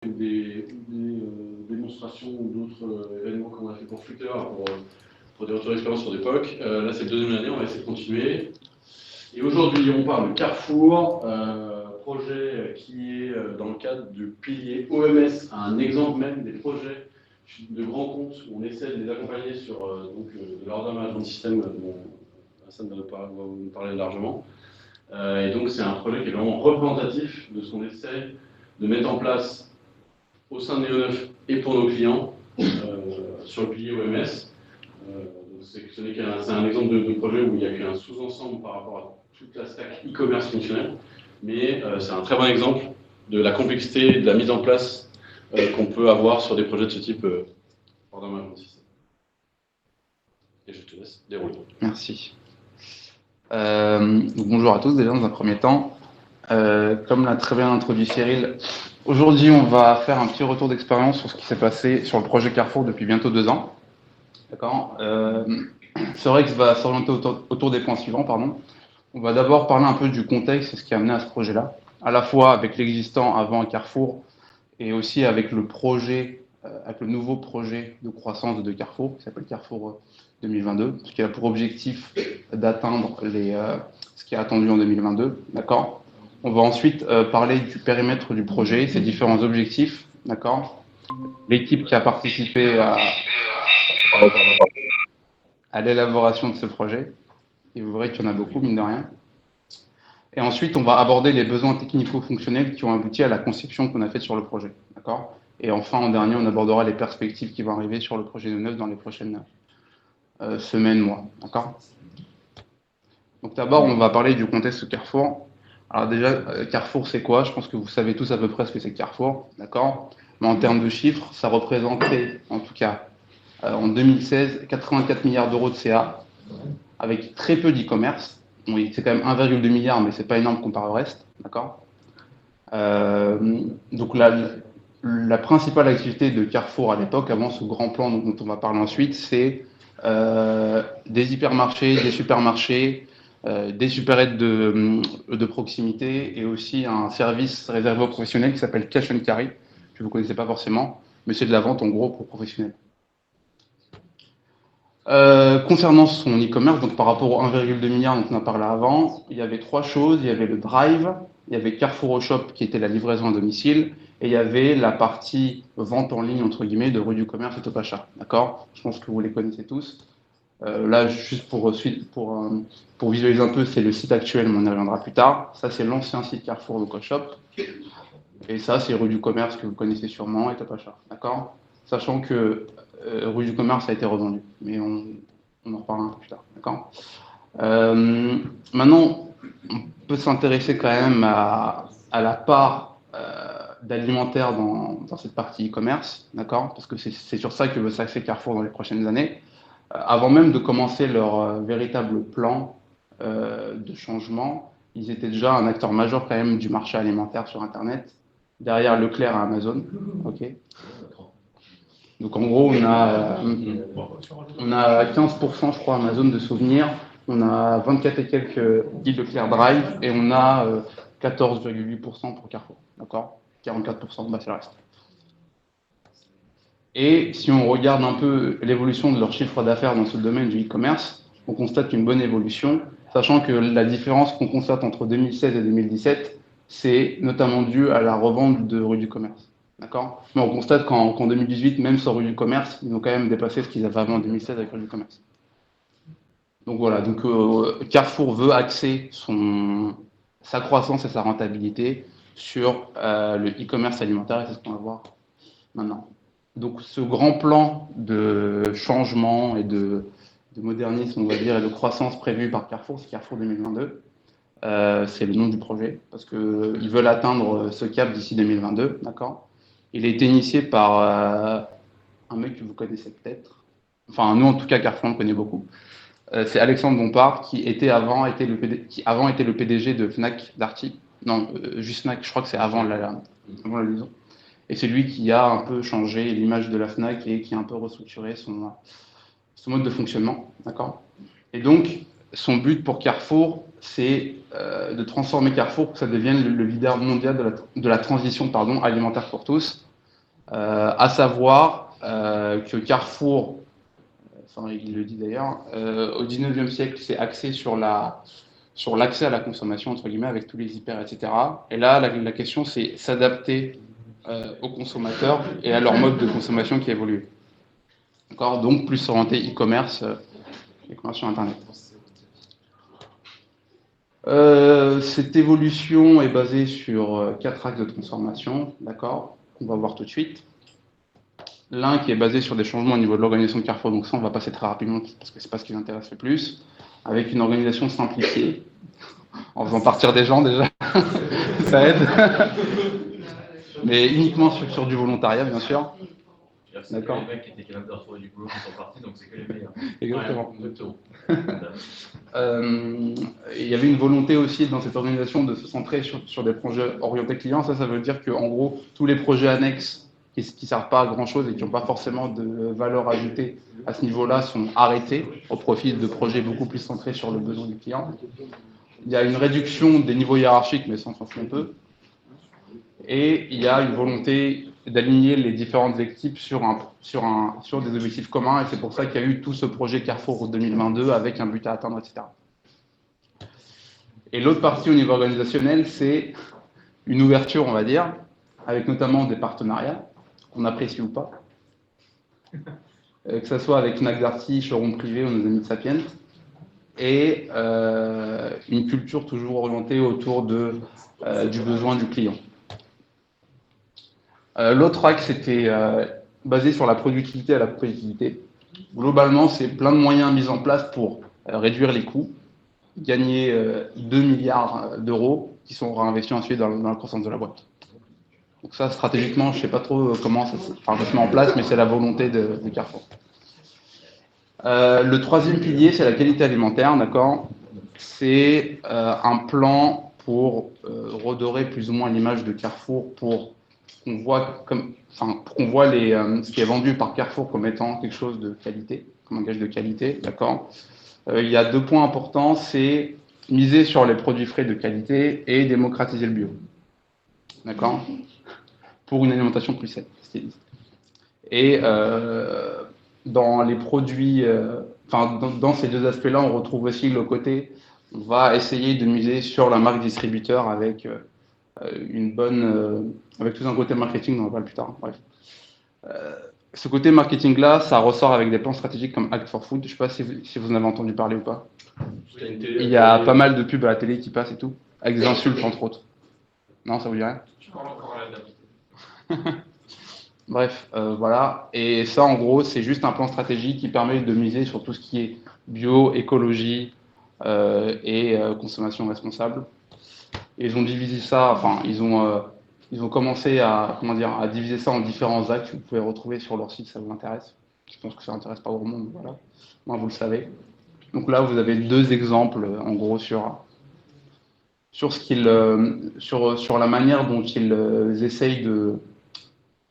des démonstrations ou d'autres événements qu'on a fait pour Flutter pour des retours d'expérience sur des POC. Là, c'est le deuxième année, on va essayer de continuer. Et aujourd'hui, on parle de Carrefour, projet qui est dans le cadre du pilier OMS, un exemple même des projets de grands comptes où on essaie de les accompagner sur de l'order management system dont Hassan va nous parler largement. Et donc, c'est un projet qui est vraiment représentatif de ce qu'on essaie de mettre en place au sein de Neo9 et pour nos clients sur le pilier OMS. C'est un exemple de projet où il n'y a qu'un sous-ensemble par rapport à toute la stack e-commerce fonctionnelle, mais c'est un très bon exemple de la complexité de la mise en place qu'on peut avoir sur des projets de ce type order management system. Et je te laisse dérouler. Merci. Bonjour à tous déjà dans un premier temps. Comme l'a très bien introduit Cyril, aujourd'hui on va faire un petit retour d'expérience sur ce qui s'est passé sur le projet Carrefour depuis bientôt 2 ans. D'accord. Ce Rex va s'orienter autour des points suivants. Pardon. On va d'abord parler un peu du contexte et ce qui a amené à ce projet-là, à la fois avec l'existant avant Carrefour et aussi avec le projet, avec le nouveau projet de croissance de Carrefour qui s'appelle Carrefour 2022, ce qui a pour objectif d'atteindre ce qui est attendu en 2022. D'accord. On va ensuite parler du périmètre du projet, ses différents objectifs. D'accord. L'équipe qui a participé à l'élaboration de ce projet. Et vous verrez qu'il y en a beaucoup, mine de rien. Et ensuite, on va aborder les besoins technico-fonctionnels qui ont abouti à la conception qu'on a faite sur le projet. D'accord. Et enfin, en dernier, on abordera les perspectives qui vont arriver sur le projet de Neo9 dans les prochaines semaines, mois. D'accord. Donc d'abord, on va parler du contexte Carrefour. Alors déjà, Carrefour, c'est quoi? Je pense que vous savez tous à peu près ce que c'est Carrefour. D'accord. Mais en termes de chiffres, ça représentait, en tout cas, en 2016, 84 milliards d'euros de CA, avec très peu d'e-commerce. Oui, c'est quand même 1,2 milliard, mais c'est pas énorme comparé au reste, d'accord. Donc la principale activité de Carrefour à l'époque, avant ce grand plan dont on va parler ensuite, c'est des hypermarchés, des supermarchés, des supérettes de proximité et aussi un service réservé aux professionnels qui s'appelle Cash & Carry, que vous ne connaissez pas forcément, mais c'est de la vente en gros pour professionnels. Concernant son e-commerce, donc par rapport aux 1,2 milliard dont on a parlé avant, il y avait 3 choses. Il y avait le drive, il y avait Carrefour au shop qui était la livraison à domicile, et il y avait la partie vente en ligne entre guillemets de rue du commerce et Top Achat. D'accord. Je pense que vous les connaissez tous. Là, juste pour visualiser un peu, c'est le site actuel, mais on y reviendra plus tard. Ça, c'est l'ancien site Carrefour au shop. Et ça, c'est rue du commerce que vous connaissez sûrement et Top Achat. D'accord. Sachant que rue du commerce a été revendue, mais on en reparlera un peu plus tard. D'accord. Maintenant, on peut s'intéresser quand même à la part d'alimentaire dans cette partie e-commerce, d'accord, parce que c'est sur ça que veut s'axer Carrefour dans les prochaines années. Avant même de commencer leur véritable plan de changement, ils étaient déjà un acteur majeur quand même du marché alimentaire sur Internet, derrière Leclerc et Amazon. Ok. Donc en gros, on a 15%, je crois, Amazon de souvenirs, on a 24 et quelques guides Leclerc Drive et on a 14,8% pour Carrefour. D'accord. 44%, bah, c'est le reste. Et si on regarde un peu l'évolution de leur chiffre d'affaires dans ce domaine du e-commerce, on constate une bonne évolution, sachant que la différence qu'on constate entre 2016 et 2017, c'est notamment dû à la revente de rue du commerce. D'accord. Mais on constate qu'en 2018, même sur rue du commerce, ils ont quand même dépassé ce qu'ils avaient avant en 2016 avec rue du commerce. Donc voilà, donc Carrefour veut axer sa croissance et sa rentabilité sur le e-commerce alimentaire, et c'est ce qu'on va voir maintenant. Donc ce grand plan de changement et de modernisme, on va dire, et de croissance prévu par Carrefour, c'est Carrefour 2022. C'est le nom du projet, parce qu'ils veulent atteindre ce cap d'ici 2022, d'accord. Il a été initié par un mec que vous connaissez peut-être. Enfin, nous, en tout cas, Carrefour, on le connaît beaucoup. C'est Alexandre Bompard, qui avant était le PDG de Fnac Darty. Non, juste Fnac, je crois que c'est avant la liaison. Et c'est lui qui a un peu changé l'image de la Fnac et qui a un peu restructuré son mode de fonctionnement. D'accord. Et donc, son but pour Carrefour, c'est de transformer Carrefour pour que ça devienne le leader mondial de la transition alimentaire pour tous, à savoir que Carrefour, enfin il le dit d'ailleurs, au 19e siècle, c'est axé sur l'accès à la consommation, entre guillemets, avec tous les hyper, etc. Et là, la question, c'est s'adapter aux consommateurs et à leur mode de consommation qui évolue. D'accord. Donc, plus orienté e-commerce et commerce sur Internet. Cette évolution est basée sur 4 axes de transformation, d'accord, qu'on va voir tout de suite. L'un qui est basé sur des changements au niveau de l'organisation de Carrefour, donc ça on va passer très rapidement parce que c'est pas ce qui nous intéresse le plus, avec une organisation simplifiée, en faisant partir des gens déjà, ça aide, mais uniquement sur du volontariat bien sûr. C'est que les mecs qui étaient capables de retrouver du boulot qui sont partis, donc c'est que les meilleurs. Exactement. Exactement. Il y avait une volonté aussi dans cette organisation de se centrer sur des projets orientés clients. Ça veut dire qu'en gros, tous les projets annexes qui ne servent pas à grand-chose et qui n'ont pas forcément de valeur ajoutée à ce niveau-là sont arrêtés au profit de projets beaucoup plus centrés sur le besoin du client. Il y a une réduction des niveaux hiérarchiques, mais ça on s'en fout un peu. Et il y a une volonté d'aligner les différentes équipes sur des objectifs communs. Et c'est pour ça qu'il y a eu tout ce projet Carrefour 2022 avec un but à atteindre, etc. Et l'autre partie au niveau organisationnel, c'est une ouverture, on va dire, avec notamment des partenariats, qu'on apprécie ou pas. Que ce soit avec Fnac Darty, showroom privé ou nos amis de Sapiens. Et une culture toujours orientée autour du besoin du client. L'autre axe était basé sur la productivité et la compétitivité. Globalement, c'est plein de moyens mis en place pour réduire les coûts, gagner 2 milliards d'euros qui sont réinvestis ensuite dans la croissance de la boîte. Donc ça, stratégiquement, je ne sais pas trop comment ça se met en place, mais c'est la volonté de Carrefour. Le troisième pilier, c'est la qualité alimentaire, d'accord. C'est un plan pour redorer plus ou moins l'image de Carrefour pour qu'on voit ce qui est vendu par Carrefour comme étant quelque chose de qualité, comme un gage de qualité, d'accord. Il y a 2 points importants, c'est miser sur les produits frais de qualité et démocratiser le bio, d'accord, pour une alimentation plus saine. Et dans les produits, dans ces 2 aspects-là, on retrouve aussi le côté, on va essayer de miser sur la marque distributeur avec avec tout un côté marketing, on en parle plus tard. Bref. Ce côté marketing-là, ça ressort avec des plans stratégiques comme Act for Food. Je ne sais pas si vous en avez entendu parler ou pas. Il y a pas mal de pubs à la télé qui passent et tout, avec des insultes entre autres. Non, ça vous dit rien? Je parle encore à la dame. Bref, voilà. Et ça, en gros, c'est juste un plan stratégique qui permet de miser sur tout ce qui est bio, écologie et consommation responsable. Et ils ont divisé ça, ils ont commencé à diviser ça en différents axes que vous pouvez retrouver sur leur site si ça vous intéresse. Je pense que ça n'intéresse pas grand monde, voilà. Moi, vous le savez. Donc là, vous avez 2 exemples, en gros, sur la manière dont ils essayent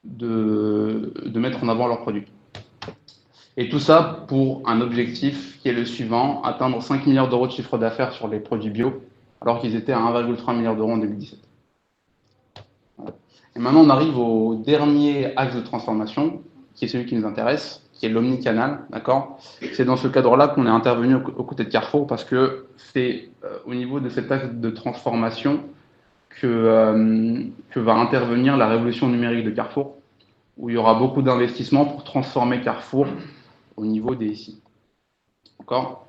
de mettre en avant leurs produits. Et tout ça pour un objectif qui est le suivant, atteindre 5 milliards d'euros de chiffre d'affaires sur les produits bio, alors qu'ils étaient à 1,3 milliard d'euros en 2017. Voilà. Et maintenant, on arrive au dernier axe de transformation, qui est celui qui nous intéresse, qui est l'omnicanal, d'accord. C'est dans ce cadre-là qu'on est intervenu aux côtés de Carrefour, parce que c'est au niveau de cet axe de transformation que va intervenir la révolution numérique de Carrefour, où il y aura beaucoup d'investissements pour transformer Carrefour au niveau des SI. D'accord.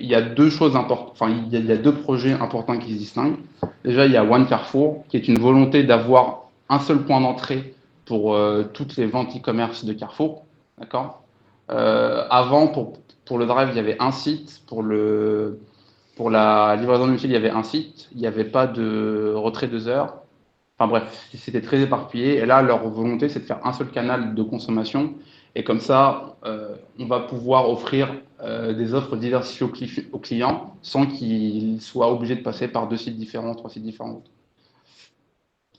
Il y a 2 choses importantes, il y a 2 projets importants qui se distinguent. Déjà, il y a One Carrefour, qui est une volonté d'avoir un seul point d'entrée pour toutes les ventes e-commerce de Carrefour. D'accord. Avant, pour le drive, il y avait un site. Pour la livraison domicile, il y avait un site. Il n'y avait pas de retrait 2 heures. Enfin bref, c'était très éparpillé. Et là, leur volonté, c'est de faire un seul canal de consommation. Et comme ça, on va pouvoir offrir des offres diversifiées aux clients sans qu'ils soient obligés de passer par 2 sites différents, 3 sites différents.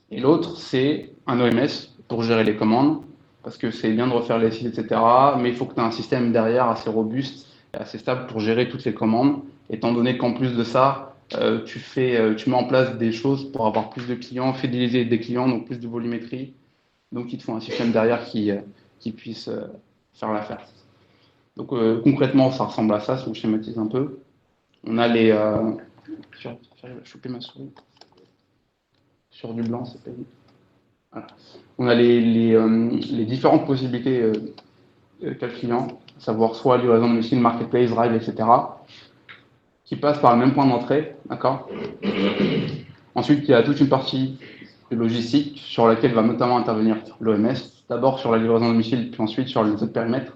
Et l'autre, c'est un OMS pour gérer les commandes, parce que c'est bien de refaire les sites, etc. Mais il faut que tu aies un système derrière assez robuste et assez stable pour gérer toutes les commandes, étant donné qu'en plus de ça, tu mets en place des choses pour avoir plus de clients, fidéliser des clients, donc plus de volumétrie, Donc, il te faut un système derrière qui puisse faire l'affaire. Donc, concrètement, ça ressemble à ça, si on schématise un peu. On a les... j'arrive à choper ma souris. Sur du blanc, c'est pas évident. Voilà. On a les différentes possibilités qu'a le client, à savoir soit livraison de domicile, marketplace, drive, etc., qui passent par le même point d'entrée, d'accord. Ensuite, il y a toute une partie de logistique sur laquelle va notamment intervenir l'OMS, d'abord sur la livraison de domicile, puis ensuite sur les autres périmètres,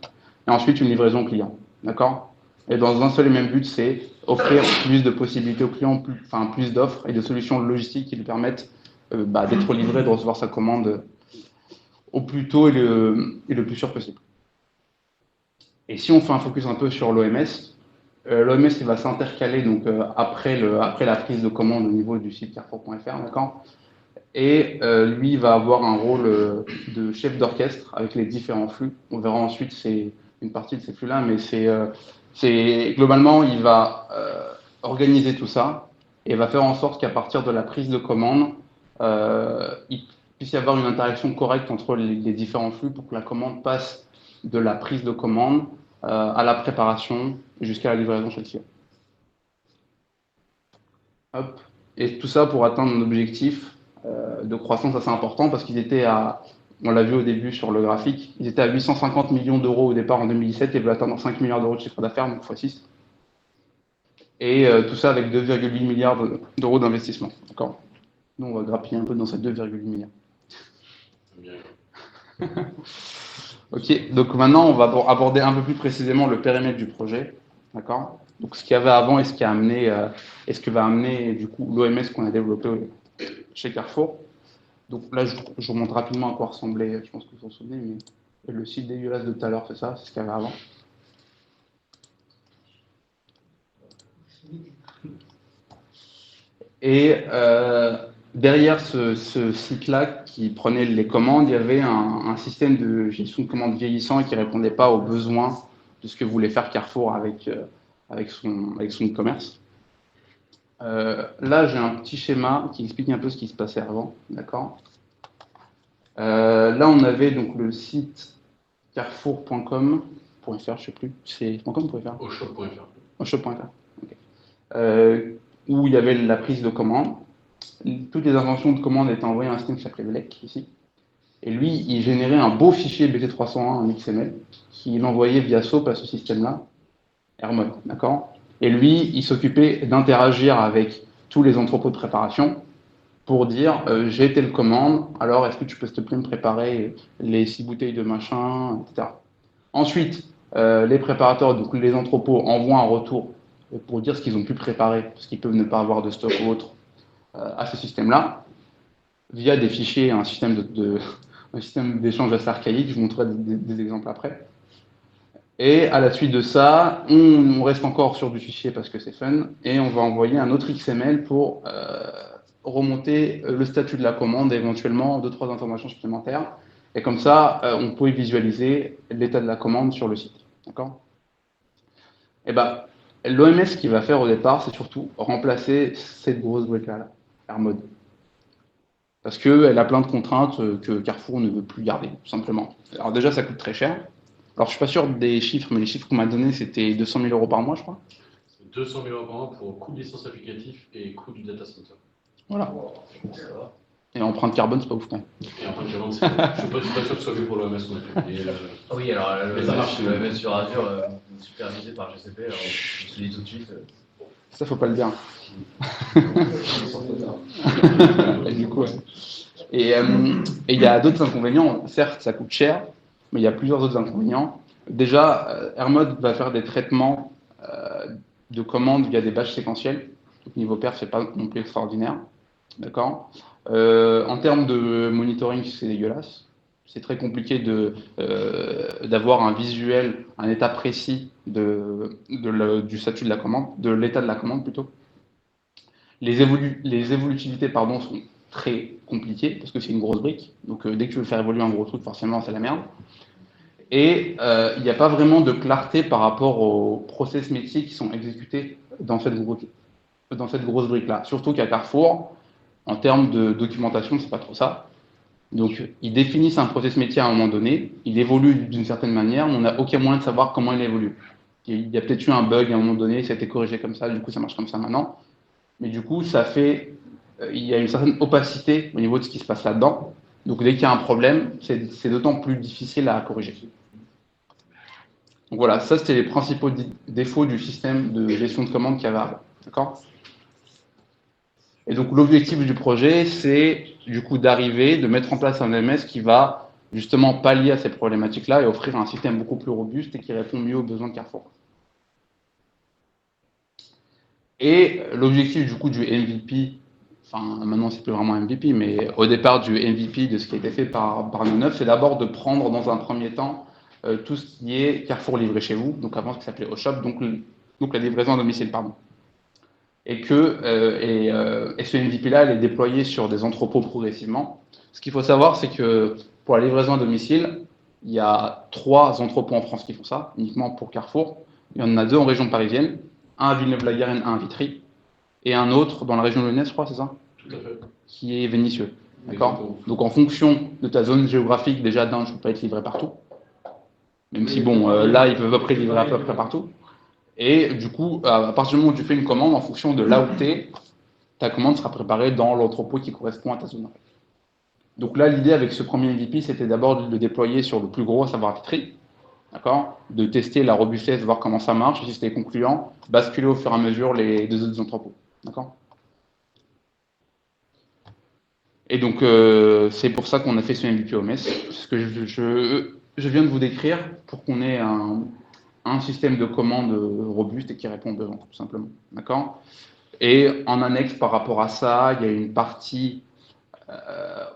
et ensuite une livraison client, d'accord. Et dans un seul et même but, c'est offrir plus de possibilités aux clients, plus d'offres et de solutions logistiques qui lui permettent d'être livré, de recevoir sa commande au plus tôt et le plus sûr possible. Et si on fait un focus un peu sur l'OMS, l'OMS il va s'intercaler donc après la prise de commande au niveau du site carrefour.fr, d'accord. Et lui il va avoir un rôle de chef d'orchestre avec les différents flux. On verra ensuite c'est une partie de ces flux-là, mais c'est globalement il va organiser tout ça et va faire en sorte qu'à partir de la prise de commande, il puisse y avoir une interaction correcte entre les différents flux pour que la commande passe de la prise de commande à la préparation jusqu'à la livraison chez le client. Hop. Et tout ça pour atteindre un objectif de croissance assez important parce qu'ils étaient on l'a vu au début sur le graphique, ils étaient à 850 millions d'euros au départ en 2017 et veulent atteindre 5 milliards d'euros de chiffre d'affaires, donc x6. Et tout ça avec 2,8 milliards d'euros d'investissement. D'accord. Nous, on va grappiller un peu dans ces 2,8 milliards. Ok, donc maintenant, on va aborder un peu plus précisément le périmètre du projet. D'accord. Donc, ce qu'il y avait avant et ce qui a amené, et ce que va amener du coup l'OMS qu'on a développé chez Carrefour. Donc là, je vous montre rapidement à quoi ressemblait, je pense que vous vous en souvenez, mais le site dégueulasse de tout à l'heure, c'est ça, c'est ce qu'il y avait avant. Et derrière ce site-là qui prenait les commandes, il y avait un système de gestion de commandes vieillissant et qui ne répondait pas aux besoins de ce que voulait faire Carrefour avec son e-commerce. Là, j'ai un petit schéma qui explique un peu ce qui se passait avant. D'accord. Là, on avait donc le site carrefour.com, .fr, je ne sais plus, c'est .com ou .fr? Aushop.fr. Aushop.fr. Okay. Où il y avait la prise de commande. Toutes les inventions de commande étaient envoyées à un système qui s'appelait Velec, ici. Et lui, il générait un beau fichier BT301 en XML qu'il envoyait via SOAP à ce système-là, Hermod, d'accord. Et lui, il s'occupait d'interagir avec tous les entrepôts de préparation pour dire j'ai telle commande, alors est-ce que tu peux s'il te plaît me préparer les 6 bouteilles de machin, etc. Ensuite, les préparateurs, donc les entrepôts, envoient un retour pour dire ce qu'ils ont pu préparer, parce qu'ils peuvent ne pas avoir de stock ou autre, à ce système-là, via des fichiers, un système d'échange assez archaïque. Je vous montrerai des exemples après. Et à la suite de ça, on reste encore sur du fichier parce que c'est fun, et on va envoyer un autre XML pour remonter le statut de la commande et éventuellement 2-3 informations supplémentaires. Et comme ça, on peut visualiser l'état de la commande sur le site. D'accord. Et ben, l'OMS, ce qu'il va faire au départ, c'est surtout remplacer cette grosse brique-là, Hermod. Parce qu'elle a plein de contraintes que Carrefour ne veut plus garder, tout simplement. Alors déjà, ça coûte très cher. Alors, je ne suis pas sûr des chiffres, mais les chiffres qu'on m'a donnés, c'était 200 000 euros par mois, je crois. 200 000 euros par mois pour coût de licence applicatif et coût du data center. Voilà. Et empreinte carbone, c'est pas ouf quand même. Et empreinte carbone, je ne suis pas sûr que ce soit vu pour l'OMS. Oui, alors l'OMS sur Azure, supervisé par GCP, alors je le dis tout de suite. Ça, faut pas le dire. Et du coup, ouais. Et il y a d'autres inconvénients. Certes, ça coûte cher, mais il y a plusieurs autres inconvénients. Déjà, Hermod va faire des traitements de commandes via des batchs séquentiels. Donc, niveau perf, c'est pas non plus extraordinaire. D'accord. En termes de monitoring, c'est dégueulasse. C'est très compliqué d'avoir un visuel, un état précis du statut de la commande, de l'état de la commande plutôt. Les évolutivités sont très compliquées parce que c'est une grosse brique. Donc dès que tu veux faire évoluer un gros truc, forcément c'est la merde. Et il n'y a pas vraiment de clarté par rapport aux process métiers qui sont exécutés dans cette grosse brique-là. Surtout qu'à Carrefour, en termes de documentation, c'est pas trop ça. Donc, ils définissent un process métier à un moment donné, il évolue d'une certaine manière, mais on n'a aucun moyen de savoir comment il évolue. Il y a peut-être eu un bug à un moment donné, ça a été corrigé comme ça, du coup ça marche comme ça maintenant. Mais du coup, ça fait, il y a une certaine opacité au niveau de ce qui se passe là-dedans. Donc dès qu'il y a un problème, c'est d'autant plus difficile à corriger. Donc voilà, ça c'était les principaux défauts du système de gestion de commande qu'il y avait avant. D'accord ? Et donc l'objectif du projet, c'est du coup d'arriver, de mettre en place un MS qui va justement pallier à ces problématiques-là et offrir un système beaucoup plus robuste et qui répond mieux aux besoins de Carrefour. Et l'objectif du coup du MVP, enfin maintenant c'est plus vraiment MVP, mais au départ du MVP de ce qui a été fait par Neuf, c'est d'abord de prendre dans un premier temps tout ce qui est Carrefour livré chez vous, donc avant ce qui s'appelait Au-Shop, donc la livraison à domicile, pardon. Et ce MVP-là, elle est déployée sur des entrepôts progressivement. Ce qu'il faut savoir, c'est que pour la livraison à domicile, il y a 3 entrepôts en France qui font ça, uniquement pour Carrefour. Il y en a 2 en région parisienne, un à Villeneuve-la-Garenne, un à Vitry, et un autre dans la région lyonnaise, je crois, c'est ça? Tout à fait. Qui est Vénissieux. D'accord? Donc en fonction de ta zone géographique, déjà d'un, je ne peux pas être livré partout. Même si, bon, là, ils peuvent à peu près livrer à peu près partout. Et du coup, à partir du moment où tu fais une commande, en fonction de là où tu es, ta commande sera préparée dans l'entrepôt qui correspond à ta zone. Donc là, l'idée avec ce premier MVP, c'était d'abord de le déployer sur le plus gros, à savoir Vitry, d'accord, de tester la robustesse, voir comment ça marche, si c'était concluant, basculer au fur et à mesure les 2 autres entrepôts, d'accord. Et donc, c'est pour ça qu'on a fait ce MVP OMS, ce que je viens de vous décrire, pour qu'on ait un système de commande robuste et qui répond aux besoins, tout simplement, d'accord. Et en annexe par rapport à ça, il y a une partie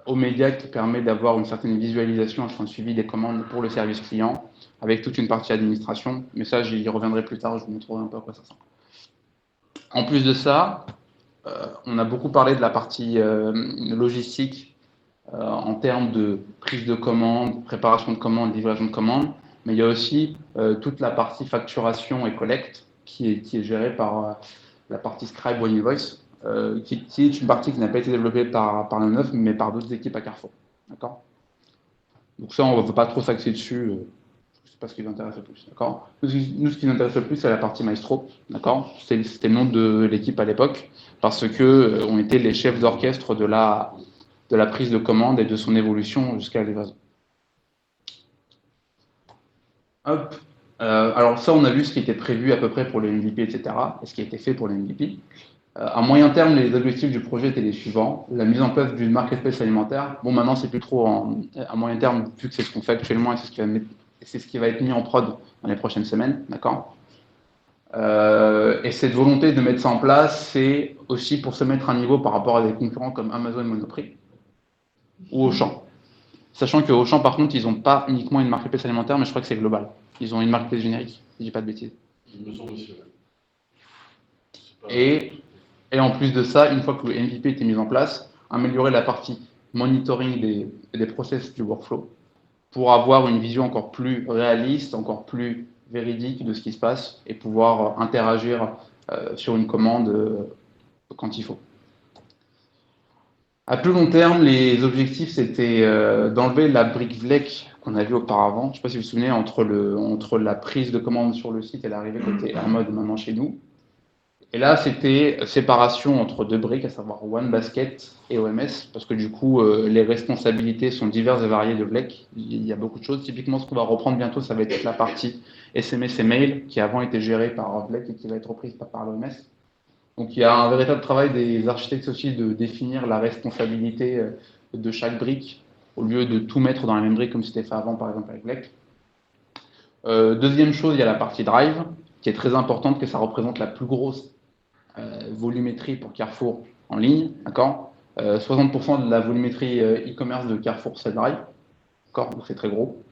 aux médias qui permet d'avoir une certaine visualisation, un suivi des commandes pour le service client, avec toute une partie administration. Mais ça, j'y reviendrai plus tard, je vous montrerai un peu à quoi ça sert. En plus de ça, on a beaucoup parlé de la partie logistique en termes de prise de commande, préparation de commande, livraison de commande, mais il y a aussi toute la partie facturation et collecte qui est gérée par la partie Scribe One Invoice, qui est une partie qui n'a pas été développée par le Neuf, mais par d'autres équipes à Carrefour. D'accord. Donc ça, on ne veut pas trop s'axer dessus, c'est pas ce qui nous intéresse le plus. D'accord. Nous, ce qui nous intéresse le plus, c'est la partie Maestro. D'accord. C'était le nom de l'équipe à l'époque, parce que on était les chefs d'orchestre de la prise de commande et de son évolution jusqu'à la livraison. Hop. Alors ça, on a vu ce qui était prévu à peu près pour les MVP, etc., et ce qui a été fait pour les MVP. À moyen terme, les objectifs du projet étaient les suivants. La mise en place d'une marketplace alimentaire. Bon, maintenant, c'est plus trop à moyen terme, vu que c'est ce qu'on fait actuellement et c'est ce qui va être mis en prod dans les prochaines semaines. D'accord. Et cette volonté de mettre ça en place, c'est aussi pour se mettre à niveau par rapport à des concurrents comme Amazon et Monoprix ou Auchan. Sachant que Auchan, par contre, ils n'ont pas uniquement une marketplace alimentaire, mais je crois que c'est global. Ils ont une marketplace générique, si je dis pas de bêtises. Il me semble aussi. Et en plus de ça, une fois que le MVP était mis en place, améliorer la partie monitoring des process du workflow pour avoir une vision encore plus réaliste, encore plus véridique de ce qui se passe et pouvoir interagir sur une commande quand il faut. À plus long terme, les objectifs, c'était d'enlever la brique VLEC qu'on a vue auparavant. Je ne sais pas si vous vous souvenez, entre la prise de commande sur le site et l'arrivée côté Hermode maintenant chez nous. Et là, c'était séparation entre 2 briques, à savoir One Basket et OMS, parce que du coup, les responsabilités sont diverses et variées de VLEC. Il y a beaucoup de choses. Typiquement, ce qu'on va reprendre bientôt, ça va être la partie SMS et mail, qui avant était gérée par VLEC et qui va être reprise par l'OMS. Donc il y a un véritable travail des architectes aussi de définir la responsabilité de chaque brique, au lieu de tout mettre dans la même brique comme c'était fait avant, par exemple avec VLEC. Deuxième chose, il y a la partie Drive, qui est très importante, que ça représente la plus grosse volumétrie pour Carrefour en ligne, d'accord. 60% de la volumétrie e-commerce de Carrefour, c'est Drive, d'accord, donc c'est très gros.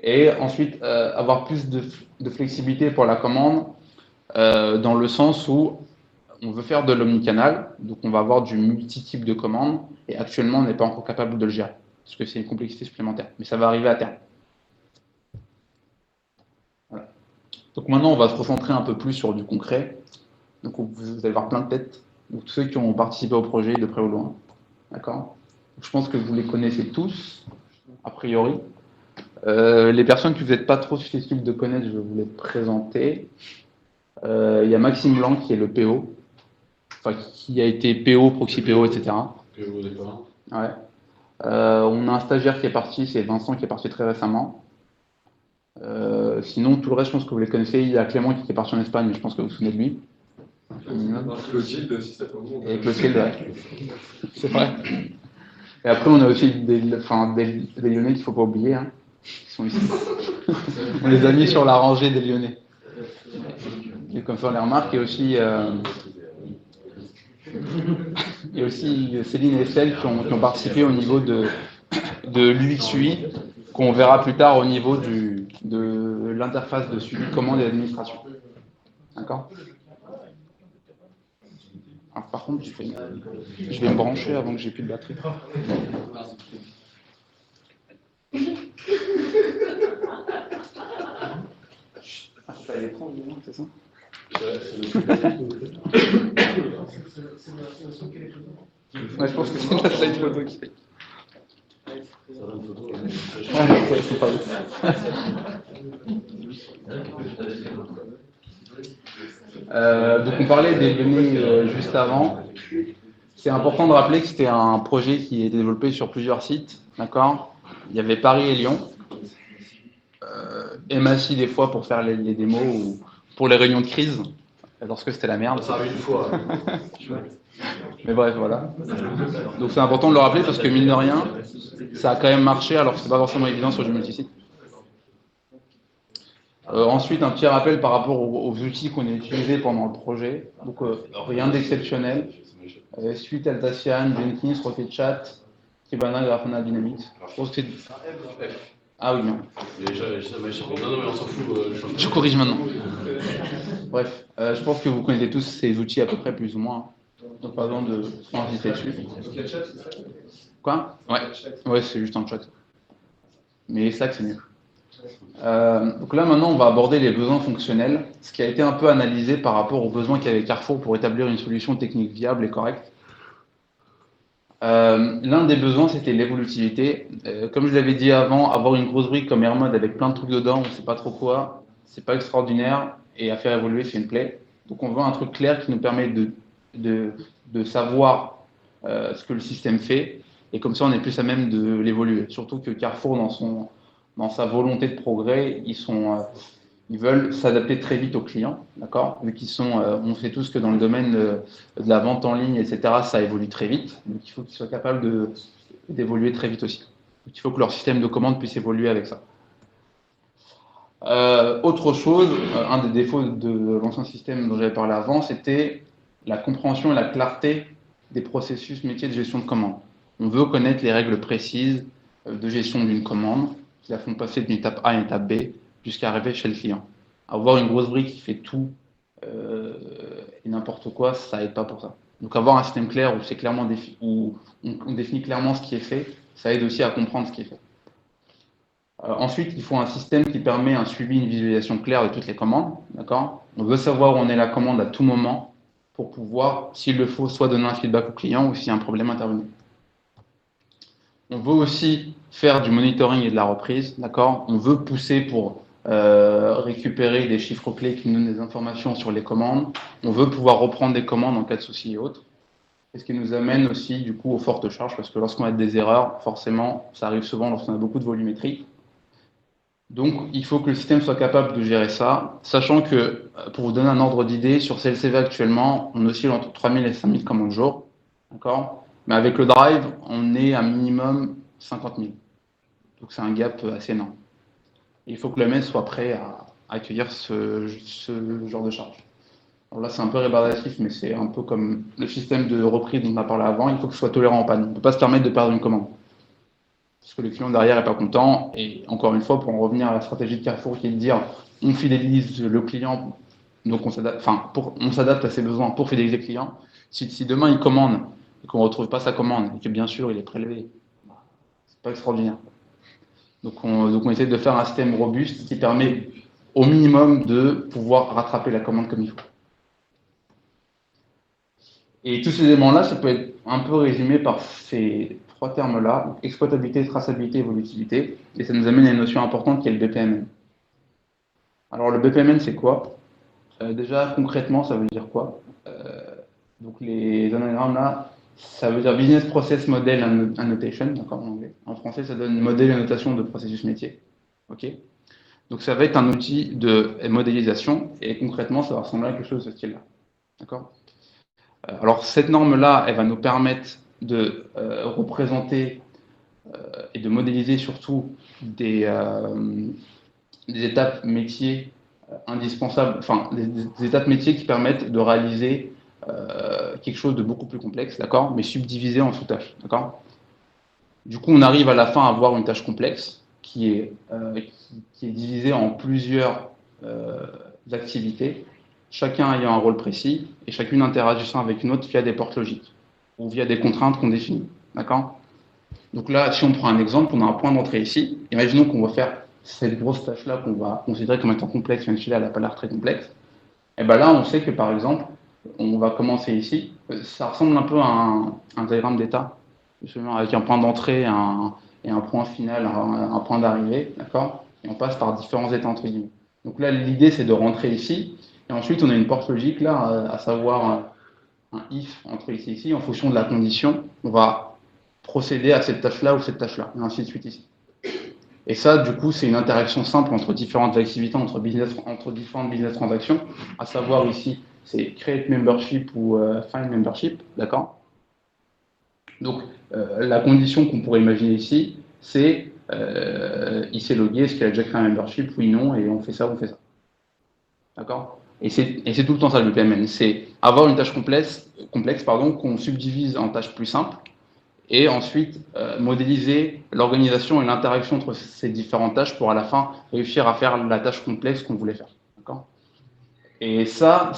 Et ensuite, avoir plus de flexibilité pour la commande, dans le sens où on veut faire de l'omnicanal, donc on va avoir du multi-type de commande, et actuellement, on n'est pas encore capable de le gérer, parce que c'est une complexité supplémentaire, mais ça va arriver à terme. Voilà. Donc maintenant, on va se recentrer un peu plus sur du concret. Donc vous allez voir plein de têtes, donc tous ceux qui ont participé au projet de près ou loin. D'accord. Je pense que vous les connaissez tous, a priori. Les personnes que vous n'êtes pas trop susceptibles de connaître, je vais vous les présenter. Il y a Maxime Blanc qui est le PO, enfin, qui a été PO, proxy PO, etc. PO au départ. Ouais. On a un stagiaire qui est parti, c'est Vincent qui est parti très récemment. Sinon, tout le reste, je pense que vous les connaissez. Il y a Clément qui est parti en Espagne, mais je pense que vous vous souvenez de lui. Clotilde, si ça tombe. Et Clotilde, ouais. C'est vrai. Et après, on a aussi des Lyonnais qu'il ne faut pas oublier, hein, qui sont ici. On les a mis sur la rangée des Lyonnais. Et comme ça, on les remarque. Et aussi, il y a aussi Céline et Estelle qui ont participé au niveau de l'UX UI, qu'on verra plus tard au niveau de l'interface de suivi commande et d'administration. D'accord ? Alors, par contre, je vais me brancher avant que j'ai plus de batterie. Ah, ça allait prendre, c'est ça ? Ouais, je pense que c'est la slide photo qui fait. Ouais, c'est pas ouf. Donc on parlait des données juste avant. C'est important de rappeler que c'était un projet qui est développé sur plusieurs sites, d'accord ? Il y avait Paris et Lyon, MASI des fois pour faire les démos ou pour les réunions de crise, lorsque c'était la merde. Ça arrive une fois. Mais bref, voilà. Donc c'est important de le rappeler parce que mine de rien, ça a quand même marché alors que c'est pas forcément évident sur du multisite. Ensuite, un petit rappel par rapport aux outils qu'on a utilisés pendant le projet. Donc rien d'exceptionnel. Suite Altacian, Jenkins, Rocketchat, Kibana, Grafana, Dynamics. Je pense que c'est... Ah oui, non. Non, mais on s'en fout. Je corrige maintenant. Bref, je pense que vous connaissez tous ces outils à peu près plus ou moins. Donc pas besoin de s'insister dessus. Quoi ? Ouais, c'est juste un chat. Mais Slack, c'est mieux. Donc là, maintenant, on va aborder les besoins fonctionnels, ce qui a été un peu analysé par rapport aux besoins qu'avait Carrefour pour établir une solution technique viable et correcte. L'un des besoins, c'était l'évolutivité. Comme je l'avais dit avant, avoir une grosse brique comme AirMod avec plein de trucs dedans, on ne sait pas trop quoi, c'est pas extraordinaire, et à faire évoluer, c'est une plaie. Donc on veut un truc clair qui nous permet de savoir ce que le système fait, et comme ça, on est plus à même de l'évoluer. Surtout que Carrefour, dans sa volonté de progrès, ils veulent s'adapter très vite aux clients, d'accord ? Vu qu'ils sont, on sait tous que dans le domaine de la vente en ligne, etc., ça évolue très vite. Donc il faut qu'ils soient capables d'évoluer très vite aussi. Donc il faut que leur système de commande puisse évoluer avec ça. Autre chose, un des défauts de l'ancien système dont j'avais parlé avant, c'était la compréhension et la clarté des processus métiers de gestion de commande. On veut connaître les règles précises de gestion d'une commande qui la font passer d'une étape A à une étape B jusqu'à arriver chez le client. Avoir une grosse brique qui fait tout et n'importe quoi, ça aide pas pour ça. Donc avoir un système clair où c'est clairement où on définit clairement ce qui est fait, ça aide aussi à comprendre ce qui est fait. Ensuite, il faut un système qui permet un suivi, une visualisation claire de toutes les commandes. D'accord ? On veut savoir où en est la commande à tout moment pour pouvoir, s'il le faut, soit donner un feedback au client ou s'il y a un problème intervenu. On veut aussi faire du monitoring et de la reprise. D'accord ? On veut pousser pour récupérer des chiffres clés qui nous donnent des informations sur les commandes. On veut pouvoir reprendre des commandes en cas de souci et autres. Et ce qui nous amène aussi du coup aux fortes charges, parce que lorsqu'on a des erreurs, forcément, ça arrive souvent lorsqu'on a beaucoup de volumétrie. Donc, il faut que le système soit capable de gérer ça, sachant que, pour vous donner un ordre d'idée, sur CLCV actuellement, on oscille entre 3000 et 5000 commandes jour. D'accord ? Mais avec le drive, on est à minimum 50 000. Donc, c'est un gap assez énorme. Il faut que le MES soit prêt à accueillir ce genre de charge. Alors là, c'est un peu rébarbatif, mais c'est un peu comme le système de reprise dont on a parlé avant. Il faut que ce soit tolérant en panne. On ne peut pas se permettre de perdre une commande. Parce que le client derrière n'est pas content. Et encore une fois, pour en revenir à la stratégie de Carrefour qui est de dire on fidélise le client, donc on s'adapte à ses besoins pour fidéliser le client. Si demain il commande et qu'on ne retrouve pas sa commande et que bien sûr il est prélevé, c'est pas extraordinaire. Donc on essaie de faire un système robuste qui permet au minimum de pouvoir rattraper la commande comme il faut. Et tous ces éléments-là, ça peut être un peu résumé par ces trois termes-là, exploitabilité, traçabilité, évolutivité, et ça nous amène à une notion importante qui est le BPMN. Alors le BPMN, c'est quoi? Déjà, concrètement, ça veut dire quoi? Donc les anagrammes là, ça veut dire Business Process Model Annotation, d'accord, en anglais. En français, ça donne modèle et notation de processus métier. Ok. Donc ça va être un outil de modélisation, et concrètement, ça va ressembler à quelque chose de ce style-là. D'accord. Alors cette norme-là, elle va nous permettre de représenter et de modéliser surtout des étapes métiers indispensables, enfin des étapes métiers qui permettent de réaliser quelque chose de beaucoup plus complexe, d'accord, mais subdivisé en sous-tâches, d'accord. Du coup, on arrive à la fin à avoir une tâche complexe qui est divisée en plusieurs activités, chacun ayant un rôle précis et chacune interagissant avec une autre via des portes logiques ou via des contraintes qu'on définit, d'accord. Donc là, si on prend un exemple, on a un point d'entrée ici. Imaginons qu'on va faire cette grosse tâche-là qu'on va considérer comme étant complexe, même si là, elle n'a pas l'air très complexe. Et bien là, on sait que par exemple, on va commencer ici. Ça ressemble un peu à un diagramme d'état, avec un point d'entrée et un point final, un point d'arrivée, d'accord. Et on passe par différents états entre guillemets. Donc là, l'idée, c'est de rentrer ici. Et ensuite, on a une porte logique là, à savoir un if entre ici et ici. En fonction de la condition, on va procéder à cette tâche-là ou cette tâche-là, et ainsi de suite ici. Et ça, du coup, c'est une interaction simple entre différentes activités, entre différentes business transactions, à savoir ici, c'est create membership ou find membership, d'accord. Donc, la condition qu'on pourrait imaginer ici, c'est il s'est logué, est-ce qu'il a déjà créé un membership, oui, non, et on fait ça, d'accord. Et c'est tout le temps ça le BPMN, c'est avoir une tâche complexe qu'on subdivise en tâches plus simples, et ensuite modéliser l'organisation et l'interaction entre ces différentes tâches pour à la fin réussir à faire la tâche complexe qu'on voulait faire. Et ça,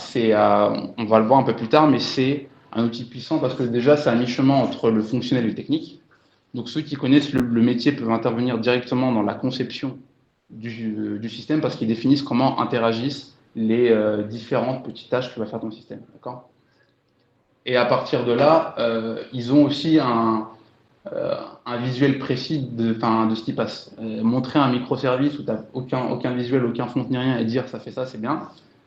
on va le voir un peu plus tard, mais c'est un outil puissant parce que déjà, c'est un mi-chemin entre le fonctionnel et le technique. Donc ceux qui connaissent le métier peuvent intervenir directement dans la conception du système parce qu'ils définissent comment interagissent les différentes petites tâches que va faire ton système. D'accord. Et à partir de là, ils ont aussi un visuel précis de ce qui passe. Montrer un microservice où tu n'as aucun visuel, aucun fond ni rien et dire ça fait ça, c'est bien.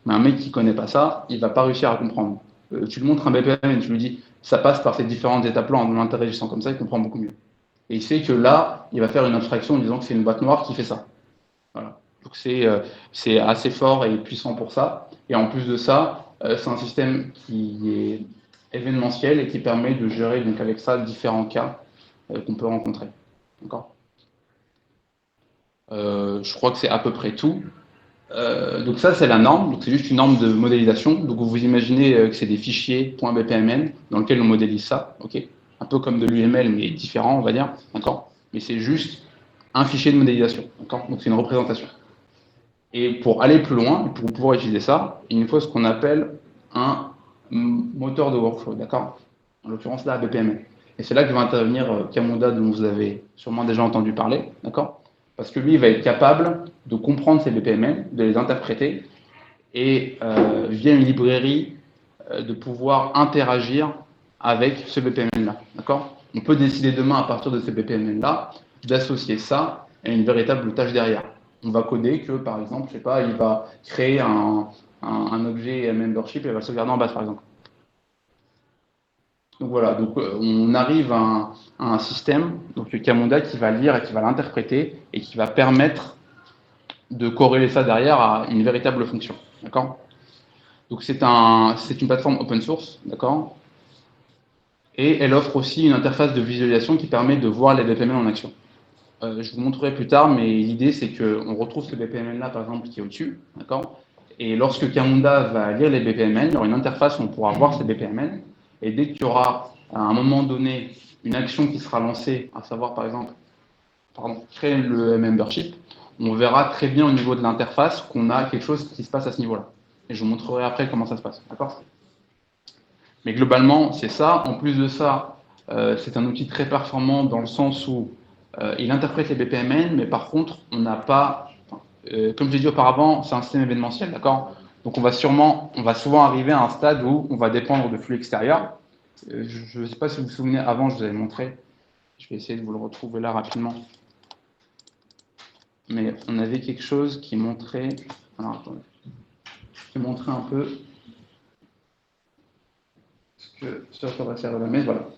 Mais un mec qui ne connaît pas ça, il ne va pas réussir à comprendre. Tu lui montres un BPM et tu lui dis ça passe par ces différentes étapes-là en interagissant comme ça, il comprend beaucoup mieux. Et il sait que là, il va faire une abstraction en disant que c'est une boîte noire qui fait ça. Voilà. Donc c'est assez fort et puissant pour ça. Et en plus de ça, c'est un système qui est événementiel et qui permet de gérer donc avec ça différents cas qu'on peut rencontrer. D'accord. Je crois que c'est à peu près tout. Donc ça, c'est la norme. Donc c'est juste une norme de modélisation. Donc vous imaginez que c'est des fichiers .bpmn dans lesquels on modélise ça. Ok. Un peu comme de l'UML, mais différent, on va dire. D'accord. Mais c'est juste un fichier de modélisation. D'accord. Donc c'est une représentation. Et pour aller plus loin, pour pouvoir utiliser ça, il nous faut ce qu'on appelle un moteur de workflow. D'accord. En l'occurrence là, BPMN. Et c'est là que va intervenir Camunda, dont vous avez sûrement déjà entendu parler, d'accord. Parce que lui, il va être capable de comprendre ces BPMN, de les interpréter, et via une librairie, de pouvoir interagir avec ce BPMN-là, d'accord. On peut décider demain, à partir de ces BPMN-là, d'associer ça à une véritable tâche derrière. On va coder que, par exemple, je sais pas, il va créer un objet membership et il va le sauvegarder en base, par exemple. Donc voilà, donc on arrive à un système, donc Camunda, qui va lire et qui va l'interpréter et qui va permettre de corréler ça derrière à une véritable fonction. D'accord. Donc c'est une plateforme open source, d'accord. Et elle offre aussi une interface de visualisation qui permet de voir les BPMN en action. Je vous montrerai plus tard, mais l'idée c'est qu'on retrouve ce BPMN là, par exemple, qui est au-dessus, d'accord. Et lorsque Camunda va lire les BPMN, il y aura une interface où on pourra voir ces BPMN. Et dès qu'il y aura, à un moment donné, une action qui sera lancée, à savoir, par exemple, créer le membership, on verra très bien au niveau de l'interface qu'on a quelque chose qui se passe à ce niveau-là. Et je vous montrerai après comment ça se passe. D'accord ? Mais globalement, c'est ça. En plus de ça, c'est un outil très performant dans le sens où il interprète les BPMN, mais par contre, on n'a pas... comme j'ai dit auparavant, c'est un système événementiel, d'accord ? Donc on va souvent arriver à un stade où on va dépendre de flux extérieurs. Je ne sais pas si vous vous souvenez, avant je vous avais montré Je vais essayer de vous le retrouver là rapidement. Mais on avait quelque chose qui montrait, alors, attendez, qui montrait un peu ce que ça va faire l'OMS. Voilà.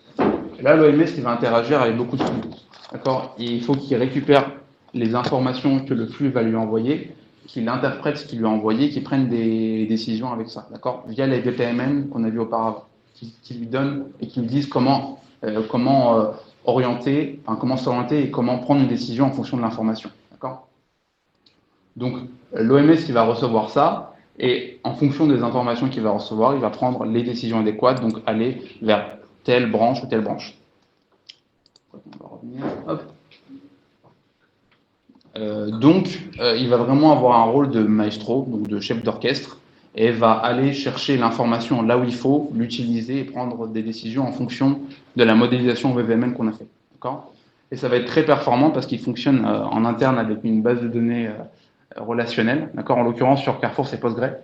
Et là, l'OMS, il va interagir avec beaucoup de flux. D'accord. Et il faut qu'il récupère les informations que le flux va lui envoyer, qu'il interprète ce qu'il lui a envoyé, qu'il prenne des décisions avec ça. D'accord. Via les BPMN qu'on a vu auparavant, qui lui donnent et qui lui disent comment orienter, enfin, comment s'orienter et comment prendre une décision en fonction de l'information. D'accord. Donc, l'OMS, il va recevoir ça, et en fonction des informations qu'il va recevoir, il va prendre les décisions adéquates, donc aller vers telle branche ou telle branche. On va revenir. Hop. Il va vraiment avoir un rôle de maestro, donc de chef d'orchestre, et va aller chercher l'information là où il faut, l'utiliser et prendre des décisions en fonction de la modélisation VVMN qu'on a fait. D'accord. Et ça va être très performant parce qu'il fonctionne en interne avec une base de données relationnelle. D'accord. En l'occurrence, sur Carrefour, c'est Postgre.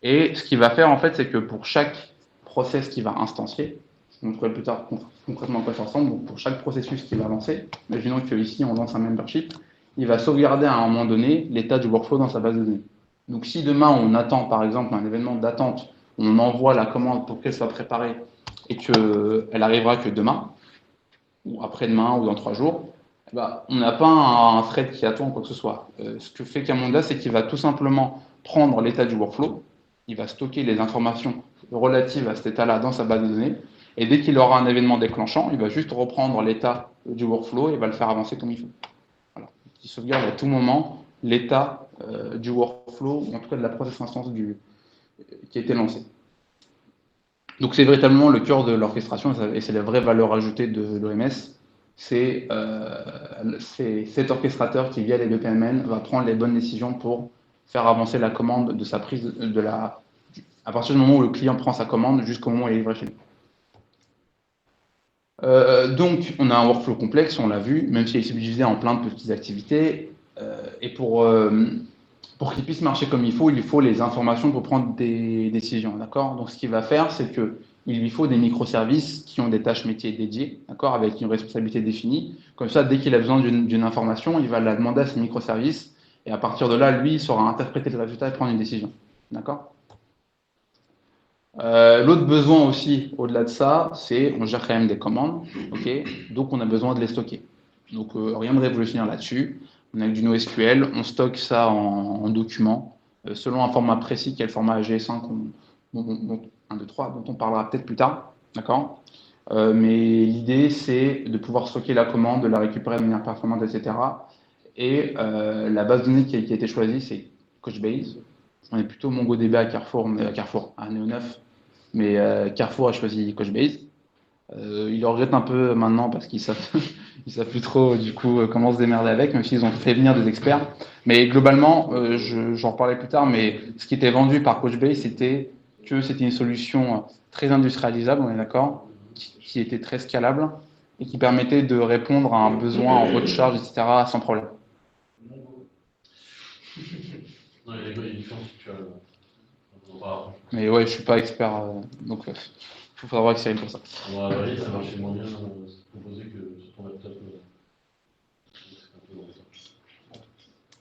Et ce qu'il va faire, en fait, c'est que pour chaque process qu'il va instancier, je vous montrerai plus tard concrètement à quoi ça ressemble, donc pour chaque processus qu'il va lancer, imaginons qu'ici, on lance un membership, il va sauvegarder à un moment donné l'état du workflow dans sa base de données. Donc si demain, on attend, par exemple, un événement d'attente, on envoie la commande pour qu'elle soit préparée et qu'elle arrivera que demain, ou après-demain, ou dans 3 jours, on n'a pas un thread qui attend quoi que ce soit. Ce que fait Camunda, c'est qu'il va tout simplement prendre l'état du workflow, il va stocker les informations relatives à cet état-là dans sa base de données, et dès qu'il aura un événement déclenchant, il va juste reprendre l'état du workflow et va le faire avancer comme il faut. Voilà. Il sauvegarde à tout moment l'état du workflow, ou en tout cas de la process instance qui a été lancée. Donc c'est véritablement le cœur de l'orchestration, et c'est la vraie valeur ajoutée de l'OMS. C'est cet orchestrateur qui, via les BPMN, va prendre les bonnes décisions pour faire avancer la commande de sa prise à partir du moment où le client prend sa commande jusqu'au moment où il est livré chez lui. Donc, on a un workflow complexe, on l'a vu, même s'il est subdivisé en plein de petites activités. Et pour qu'il puisse marcher comme il faut les informations pour prendre des décisions. D'accord. Donc, ce qu'il va faire, c'est qu'il lui faut des microservices qui ont des tâches métiers dédiées, d'accord, avec une responsabilité définie. Comme ça, dès qu'il a besoin d'une information, il va la demander à ce microservice. Et à partir de là, lui, il saura interpréter le résultat et prendre une décision. D'accord. L'autre besoin aussi, au-delà de ça, c'est on gère quand même des commandes, ok, donc on a besoin de les stocker. Donc rien de révolutionnaire là-dessus. On a du NoSQL, on stocke ça en documents, selon un format précis qui est le format AG5, dont on parlera peut-être plus tard, d'accord. Mais l'idée, c'est de pouvoir stocker la commande, de la récupérer de manière performante, etc. Et la base de données qui a été choisie, c'est Couchbase. On est plutôt MongoDB à Carrefour, à Neo9, mais Carrefour a choisi Couchbase. Ils le regrettent un peu maintenant parce qu'ils savent, ils savent plus trop du coup comment se démerder avec, même s'ils ont fait venir des experts. Mais globalement, j'en reparlerai plus tard, mais ce qui était vendu par Couchbase, c'était que c'était une solution très industrialisable, on est d'accord, qui était très scalable et qui permettait de répondre à un besoin en haute charge, etc., sans problème. Non, il y a une différence structurelle. Mais ouais, je suis pas expert, donc il faudra voir que c'est pour ça. On va avaler, ça marchait moins bien composé que sur ton laptop.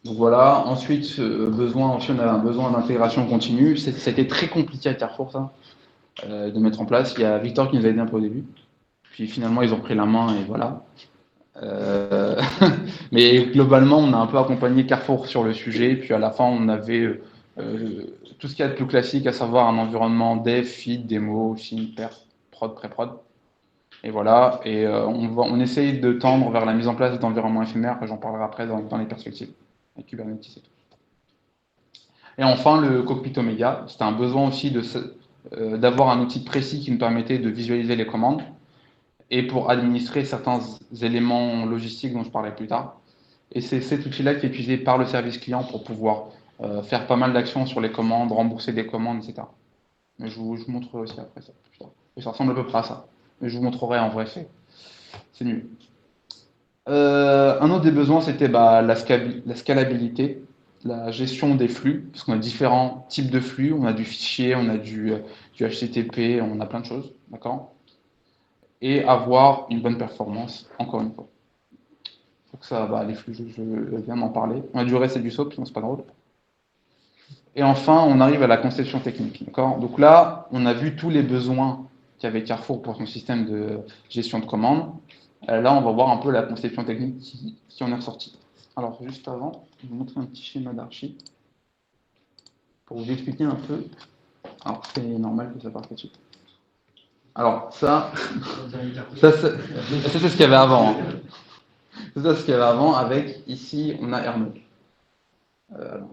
Donc voilà, ensuite, on a un besoin d'intégration continue. C'était très compliqué à Carrefour, ça, de mettre en place. Il y a Victor qui nous a aidé un peu au début. Puis finalement, ils ont pris la main et voilà. Mais globalement, on a un peu accompagné Carrefour sur le sujet. Puis à la fin, on avait tout ce qu'il y a de plus classique, à savoir un environnement dev, feed, démo, sync, perf, prod, pré-prod. Et voilà. Et on essaye de tendre vers la mise en place d'environnements éphémères, que j'en parlerai après dans les perspectives, avec Kubernetes et tout. Et enfin, le cockpit Omega. C'était un besoin aussi d'avoir un outil précis qui nous permettait de visualiser les commandes et pour administrer certains éléments logistiques dont je parlerai plus tard. Et c'est cet outil-là qui est utilisé par le service client pour pouvoir faire pas mal d'actions sur les commandes, rembourser des commandes, etc. Mais je vous montrerai aussi après ça. Et ça ressemble à peu près à ça. Mais je vous montrerai en vrai, c'est mieux. Un autre des besoins, c'était la scalabilité, la gestion des flux, parce qu'on a différents types de flux. On a du fichier, on a du HTTP, on a plein de choses, d'accord. et avoir une bonne performance, encore une fois. Donc ça, les flux, je viens d'en parler. On a du reste et du SOAP, sinon c'est pas drôle. Et enfin, on arrive à la conception technique. D'accord ? Donc là, on a vu tous les besoins qu'avait Carrefour pour son système de gestion de commande. Là, on va voir un peu la conception technique qui en est ressortie. Alors, juste avant, je vais vous montrer un petit schéma d'archi pour vous expliquer un peu. Alors, c'est normal que ça parte tout de suite. Alors, ça c'est ce qu'il y avait avant. Hein. C'est ça ce qu'il y avait avant avec, ici, on a Hermod.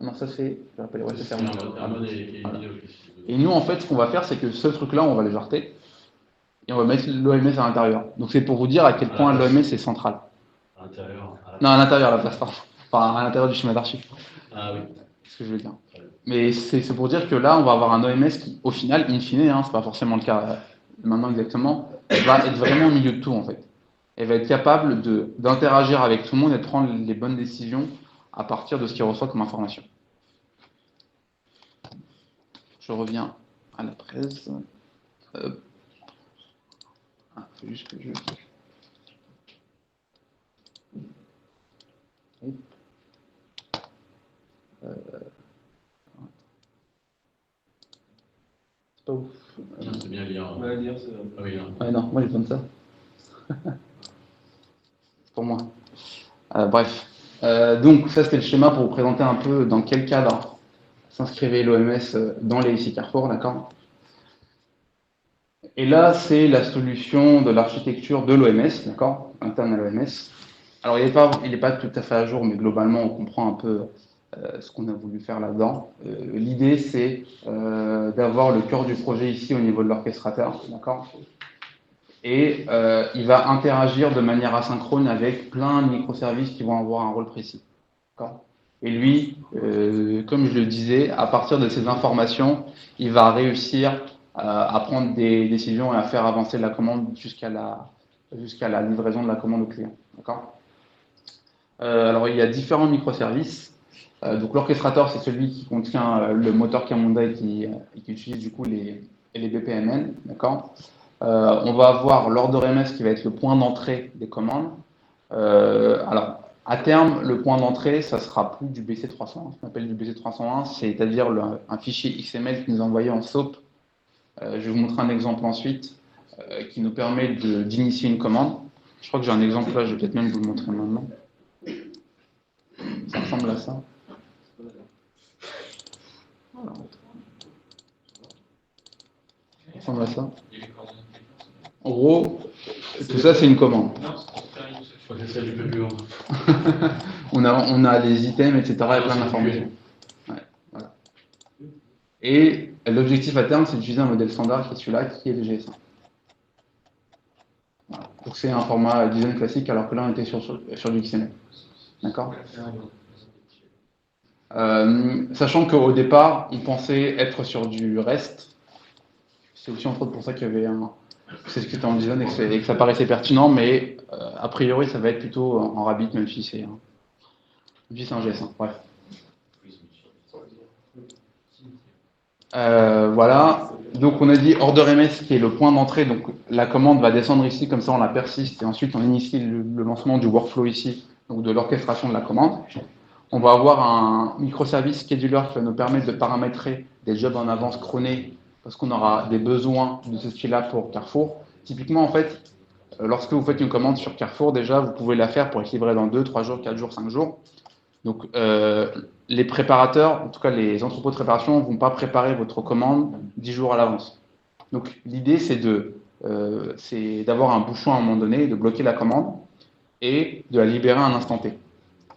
Non, ça c'est, je rappelle, ouais, c'est Hermod. Et nous, en fait, ce qu'on va faire, c'est que ce truc-là, on va le jarter et on va mettre l'OMS à l'intérieur. Donc, c'est pour vous dire à quel point l'OMS est central. À l'intérieur. Non, à l'intérieur, à la place, pardon. Enfin, à l'intérieur du schéma d'archi. Ah oui. C'est ce que je veux dire. Mais c'est pour dire que là, on va avoir un OMS qui, au final, in fine, hein, c'est pas forcément le cas maintenant exactement, va être vraiment au milieu de tout, en fait. Elle va être capable d'interagir avec tout le monde et de prendre les bonnes décisions à partir de ce qu'il reçoit comme information. Je reviens à la presse. Faut juste que je... C'est pas ouf. Non, c'est bien lire. Ouais, lire, c'est Ah oui, non. Ouais, non, moi j'ai besoin de ça. C'est pour moi. Bref. Donc, ça c'était le schéma pour vous présenter un peu dans quel cadre s'inscrivait l'OMS dans les ICI Carrefour, d'accord ? Et là, c'est la solution de l'architecture de l'OMS, d'accord, interne à l'OMS. Alors, il n'est pas tout à fait à jour, mais globalement, on comprend un peu ce qu'on a voulu faire là-dedans. L'idée, c'est d'avoir le cœur du projet ici au niveau de l'orchestrateur, d'accord ? Et il va interagir de manière asynchrone avec plein de microservices qui vont avoir un rôle précis, d'accord ? Et lui, comme je le disais, à partir de ces informations, il va réussir à prendre des décisions et à faire avancer la commande jusqu'à la livraison de la commande au client. D'accord ? Alors, il y a différents microservices. Donc, l'orchestrateur, c'est celui qui contient le moteur Camunda et qui utilise du coup les BPMN. D'accord ? On va avoir l'ordre MS qui va être le point d'entrée des commandes. Alors, à terme, le point d'entrée, ça sera plus du BC301. Ce qu'on appelle du BC301, c'est-à-dire un fichier XML qui nous est envoyé en SOAP. Je vais vous montrer un exemple ensuite qui nous permet d'initier une commande. Je crois que j'ai un exemple là, je vais peut-être même vous le montrer maintenant. Ça ressemble à ça. Voilà. Ça ressemble à ça. En gros, tout ça, c'est une commande. Je crois que c'est du peu plus haut. on a les items, etc. et plein d'informations. Ouais, voilà. Et l'objectif à terme, c'est d'utiliser un modèle standard qui est celui-là, qui est le GS1. Voilà. Donc c'est un format design classique, alors que là, on était sur du XML. D'accord ? Sachant qu'au départ, on pensait être sur du REST. C'est aussi entre autres pour ça qu'il y avait c'est ce qui était en design et que ça paraissait pertinent, mais a priori, ça va être plutôt en Rabbit, même si c'est un GS1. Bref. Voilà. Donc on a dit order MS qui est le point d'entrée. Donc la commande va descendre ici, comme ça on la persiste et ensuite on initie le lancement du workflow ici, donc de l'orchestration de la commande. On va avoir un microservice scheduler qui va nous permettre de paramétrer des jobs en avance chronés parce qu'on aura des besoins de ce style-là pour Carrefour. Typiquement, en fait, lorsque vous faites une commande sur Carrefour, déjà, vous pouvez la faire pour être livrée dans 2, 3 jours, 4 jours, 5 jours. Donc, les préparateurs, en tout cas les entrepôts de préparation, ne vont pas préparer votre commande 10 jours à l'avance. Donc, l'idée, c'est d'avoir un bouchon à un moment donné, de bloquer la commande et de la libérer à un instant T.